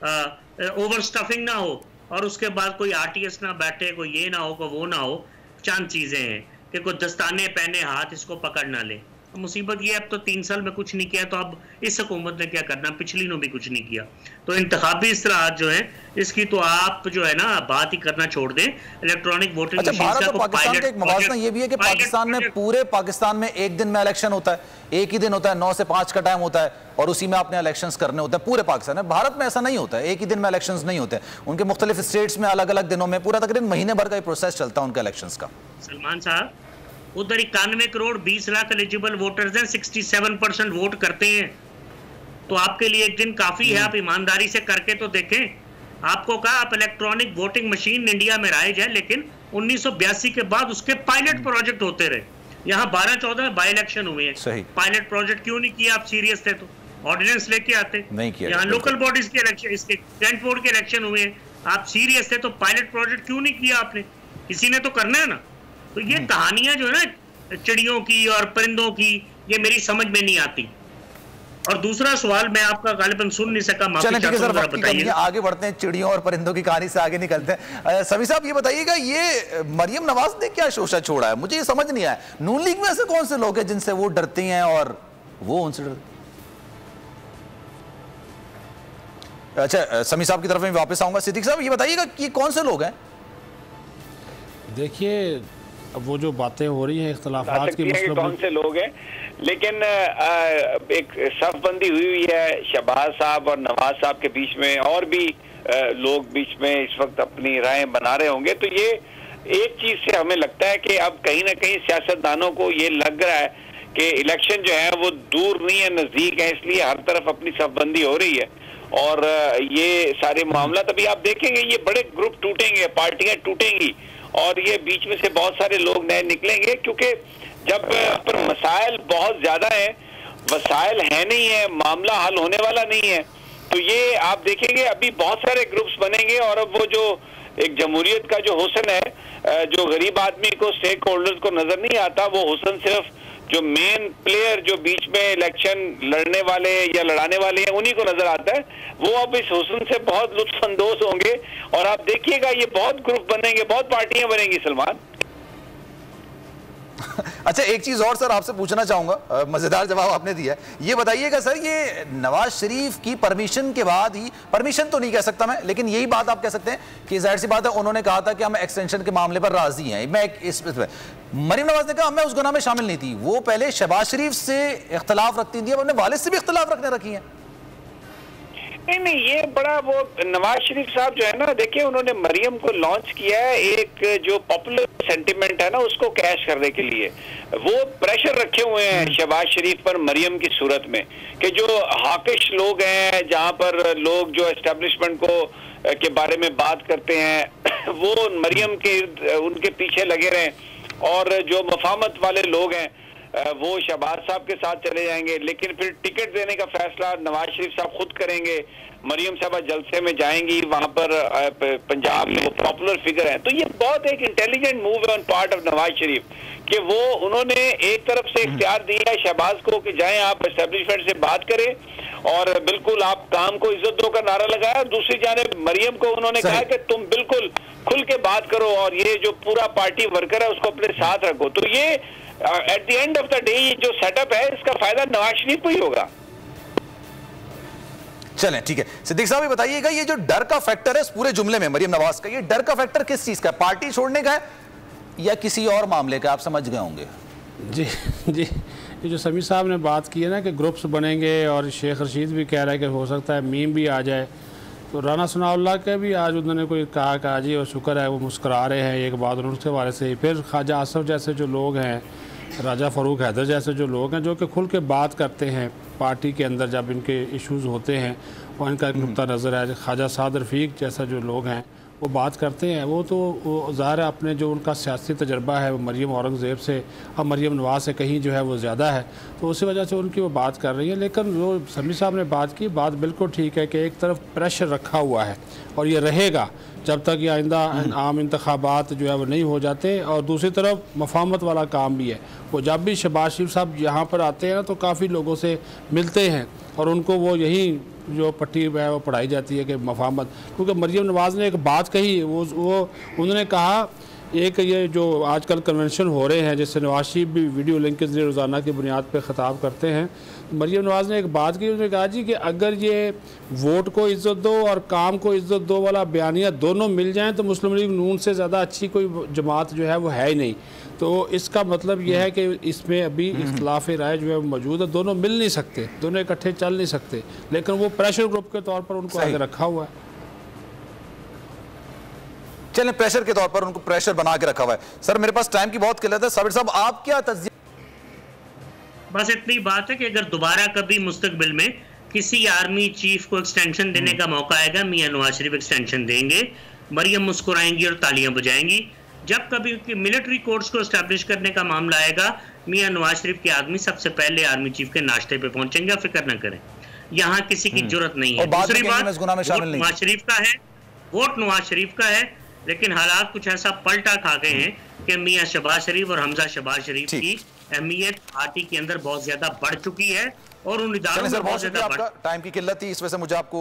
ओवर स्टफिंग ना हो, और उसके बाद कोई RTS ना बैठे, कोई ये ना हो, कोई वो ना हो। चंद चीजें हैं कि कोई दस्ताने पहने हाथ इसको पकड़ ना ले। मुसीबत ये, अब तो 3 साल में कुछ नहीं किया, तो अब इस हुकूमत ने क्या करना, पिछली ने भी कुछ नहीं किया। तो इंतखाबी इस्तेलाहात जो है, इसकी तो आप जो है ना बात ही करना छोड़ दें। इलेक्ट्रॉनिक वोटिंग अच्छा, भारत और पाकिस्तान का एक मवाजना ये भी है कि पाकिस्तान में, पूरे पाकिस्तान में एक दिन में इलेक्शन होता है, एक ही दिन होता है, 9 से 5 का टाइम होता है, और उसी में आपने इलेक्शंस करने होते हैं पूरे पाकिस्तान में। भारत में ऐसा नहीं होता है, एक ही दिन में इलेक्शंस नहीं होते। उनके मुख्तलिफ स्टेट्स में अलग अलग दिनों में पूरा तकरीबन महीने भर का प्रोसेस चलता है उनका इलेक्शंस का। सलमान साहब, उधर 91 करोड़ 20 लाख एलिजिबल वोटर्स हैं, 67% वोट करते हैं। तो आपके लिए एक दिन काफी है, आप ईमानदारी से करके तो देखें। आपको कहा आप इलेक्ट्रॉनिक वोटिंग मशीन इंडिया में राइज है, लेकिन 1982 के बाद उसके पायलट प्रोजेक्ट होते रहे। यहाँ 12-14 बाई इलेक्शन हुए हैं, पायलट प्रोजेक्ट क्यों नहीं किया? आप सीरियस थे तो ऑर्डिनेंस लेके आते। नहीं किया। यहाँ लोकल बॉडीज के इलेक्शन, इसके टेंट बोर्ड के इलेक्शन हुए हैं, आप सीरियस थे तो पायलट प्रोजेक्ट क्यों नहीं किया आपने? किसी ने तो करना है ना। तो ये कहानियां जो है ना चिड़ियों की और परिंदों की, ये मेरी समझ में नहीं आती। और दूसरा सवाल मैं आपका गालिबन सुन नहीं सका, माफी चाहता हूं, बताइए। आगे बढ़ते हैं, चिड़ियों और परिंदों की कहानी से आगे निकलते हैं। समी साहब ये बताइएगा, ये मरियम नवाज ने क्या शोषा छोड़ा है, मुझे ये समझ नहीं आया। नून लीग में ऐसे कौन से लोग हैं जिनसे वो डरती हैं और वो उनसे डरते? अच्छा, समी साहब की तरफ में वापस आऊंगा। सिद्दीक साहब ये बताइएगा कि कौन से लोग हैं? देखिए, अब वो जो बातें हो रही हैं इख्तिलाफात की, मतलब कौन से लोग हैं, लेकिन एक सफबंदी हुई है शहबाज साहब और नवाज साहब के बीच में, और भी लोग बीच में इस वक्त अपनी राय बना रहे होंगे। तो ये एक चीज से हमें लगता है कि अब कहीं ना कहीं सियासतदानों को ये लग रहा है कि इलेक्शन जो है वो दूर नहीं है, नजदीक है, इसलिए हर तरफ अपनी सफबंदी हो रही है। और ये सारे मामला तभी आप देखेंगे, ये बड़े ग्रुप टूटेंगे, पार्टियां टूटेंगी, और ये बीच में से बहुत सारे लोग नए निकलेंगे, क्योंकि जब पर मसाइल बहुत ज्यादा है, वसाइल है नहीं है, मामला हल होने वाला नहीं है, तो ये आप देखेंगे अभी बहुत सारे ग्रुप्स बनेंगे। और अब वो जो एक जमहूरियत का जो हुस्न है, जो गरीब आदमी को, स्टेक होल्डर्स को नजर नहीं आता, वो हुस्न सिर्फ जो मेन प्लेयर जो बीच में इलेक्शन लड़ने वाले या लड़ाने वाले हैं उन्हीं को नजर आता है। वो अब इस हुस्न से बहुत लुत्फानंदोज होंगे और आप देखिएगा ये बहुत ग्रुप बनेंगे, बहुत पार्टियां बनेंगी सलमान। अच्छा, एक चीज और सर आपसे पूछना चाहूंगा, मजेदार जवाब आपने दिया है। ये बताइएगा सर, ये नवाज शरीफ की परमिशन के बाद ही, परमिशन तो नहीं कह सकता मैं, लेकिन यही बात आप कह सकते हैं कि जाहिर सी बात है उन्होंने कहा था कि हम एक्सटेंशन के मामले पर राजी हैं। मैं इस मरीम नवाज ने कहा मैं उस गुनाह में शामिल नहीं थी। वो पहले शहबाज शरीफ से इख्तलाफ रखती थी, अब अपने वालिद से भी इख्तलाफ रखने रखी है। नहीं, ये बड़ा वो नवाज शरीफ साहब जो है ना, देखिए उन्होंने मरियम को लॉन्च किया है एक जो पॉपुलर सेंटिमेंट है ना उसको कैश करने के लिए। वो प्रेशर रखे हुए हैं शहबाज शरीफ पर मरियम की सूरत में कि जो हाकिश लोग हैं, जहां पर लोग जो एस्टेब्लिशमेंट को के बारे में बात करते हैं वो मरियम के उनके पीछे लगे रहें और जो मफामत वाले लोग हैं वो शहबाज साहब के साथ चले जाएंगे, लेकिन फिर टिकट देने का फैसला नवाज शरीफ साहब खुद करेंगे। मरियम साहबा जलसे में जाएंगी, वहां पर पंजाब में वो पॉपुलर फिगर है। तो ये बहुत एक इंटेलिजेंट मूव है on part of Nawaz Sharif कि वो उन्होंने एक तरफ से इख्तियार दिया है शहबाज को कि जाएं आप एस्टेब्लिशमेंट से बात करें और बिल्कुल आप काम को इज्जत दो का नारा लगाया। दूसरी जानिब मरियम को उन्होंने कहा कि तुम बिल्कुल खुल के बात करो और ये जो पूरा पार्टी वर्कर है उसको अपने साथ रखो। तो ये at the end of the day ये जो सेटअप है इसका फायदा नवाज शरीफ को ही होगा। चलें ठीक है, सिद्दीक साहब ये बताइएगा, ये जो डर का फैक्टर है इस पूरे जुमले में मरियम नवाज का, ये डर का फैक्टर किस चीज का है? पार्टी छोड़ने का है या किसी और मामले का? आप समझ गए होंगे। जी जी, ये जो समी साहब ने बात की है ना कि ग्रुप्स बनेंगे और शेख रशीद भी कह रहा है कि हो सकता है मीम भी आ जाए, तो राना सनाउल्लाह के भी आज उन्होंने कोई कहा कि आज और शुक्र है वो मुस्करा रहे हैं एक बात, उनके हवाले से फिर ख्वाजा आसफ जैसे जो लोग हैं, राजा फ़ारूक हैदर जैसे जो लोग हैं जो कि खुल के बात करते हैं पार्टी के अंदर जब इनके इश्यूज़ होते हैं और इनका एक नुक्ता नज़र है, ख्वाजा साद रफ़ीक जैसा जो लोग हैं वो बात करते हैं। वो तो ज़ाहिर है अपने जो उनका सियासी तजर्बा है वो मरियम औरंगज़ेब से और मरियम नवाज से कहीं जो है वो ज़्यादा है, तो उसी वजह से उनकी वो बात कर रही है। लेकिन जो समी साहब ने बात की, बात बिल्कुल ठीक है कि एक तरफ प्रेशर रखा हुआ है और ये रहेगा जब तक ये आइंदा आम इंतखाबात जो है वो नहीं हो जाते, और दूसरी तरफ मफामत वाला काम भी है। वो जब भी शहबाज शरीफ साहब यहाँ पर आते हैं ना तो काफ़ी लोगों से मिलते हैं और उनको वो यही जो पट्टी है वो पढ़ाई जाती है कि मफामत, क्योंकि मरियम नवाज़ ने एक बात कही, वो उन्होंने कहा एक ये जो आजकल कन्वेंशन हो रहे हैं जिससे नवाज शरीफ भी वीडियो लिंक के जरिए रोज़ाना की बुनियाद पर ख़िताब करते हैं, मरियम नवाज़ ने एक बात की, उन्होंने कहा जी कि अगर ये वोट को इज़्ज़त दो और काम को इज़्ज़त दो वाला बयानिया दोनों मिल जाएं तो मुस्लिम लीग नून से ज़्यादा अच्छी कोई जमात जो है वो है ही नहीं। तो इसका मतलब यह है कि इसमें अभी इख्तिलाफ राय जो है मौजूद है, दोनों मिल नहीं सकते, दोनों इकट्ठे चल नहीं सकते, लेकिन वो प्रेशर ग्रुप के तौर पर उनको आगे रखा हुआ है। चलें, प्रेशर के तौर पर उनको प्रेशर बना के रखा हुआ है। सर मेरे पास टाइम की बहुत किल्लत है, साबिर साहब आप क्या तज्जिया? बस इतनी बात है कि अगर दोबारा कभी मुस्तकबिल में किसी आर्मी चीफ को एक्सटेंशन देने का मौका आएगा, मियां नवाज शरीफ एक्सटेंशन देंगे, मरियम मुस्कुराएंगी और तालियां बजाएंगी। जब कभी मिलिट्री कोर्ट्स को एस्टैब्लिश करने का मामला आएगा, मियां नवाज शरीफ के आदमी सबसे पहले आर्मी चीफ के नाश्ते पे पहुंचेंगे, फिक्र न करें, यहाँ किसी की जरूरत नहीं है। दूसरी बात, नवाज शरीफ का है, वोट नवाज शरीफ का है, लेकिन हालात कुछ ऐसा पलटा खा गए हैं कि मियां शहबाज शरीफ और हमजा शहबाज शरीफ की अहमियत पार्टी के अंदर बहुत ज्यादा बढ़ चुकी है और उन इदारों में बहुत ज्यादा आपका टाइम की किल्लत थी, इस वजह से मुझे आपको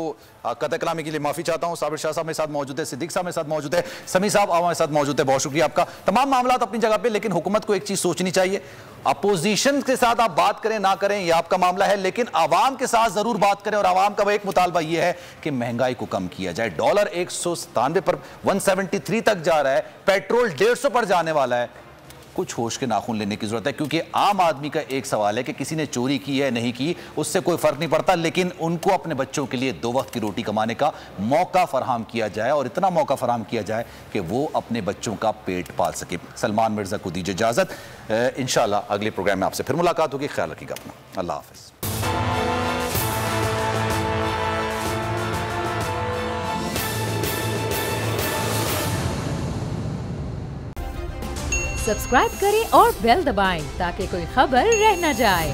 कतई कलामी के लिए माफी चाहता हूं। साबिर शाह साहब मेरे साथ मौजूद है, सिद्दीक साहब मेरे साथ मौजूद है, समी साहब हमारे साथ मौजूद है, बहुत शुक्रिया आपका। तमाम मामला अपनी जगह पे, लेकिन हुकूमत को एक चीज सोचनी चाहिए, अपोजिशन के साथ आप बात करें ना करें यह आपका मामला है, लेकिन आवाम के साथ जरूर बात करें। और आवाम का एक मुतालबा यह है कि महंगाई को कम किया जाए। डॉलर 197 पर 173 तक जा रहा है, पेट्रोल 150 पर जाने वाला है। कुछ होश के नाखून लेने की जरूरत है, क्योंकि आम आदमी का एक सवाल है कि किसी ने चोरी की है नहीं की, उससे कोई फर्क नहीं पड़ता, लेकिन उनको अपने बच्चों के लिए 2 वक्त की रोटी कमाने का मौका फराहम किया जाए और इतना मौका फराहम किया जाए कि वो अपने बच्चों का पेट पाल सके। सलमान मिर्जा को दीजिए इजाजत, इंशाल्लाह अगले प्रोग्राम में आपसे फिर मुलाकात होगी। ख्याल रखिएगा अपना, अल्लाह हाफिज। सब्सक्राइब करें और बेल दबाएं ताकि कोई खबर रह न जाए।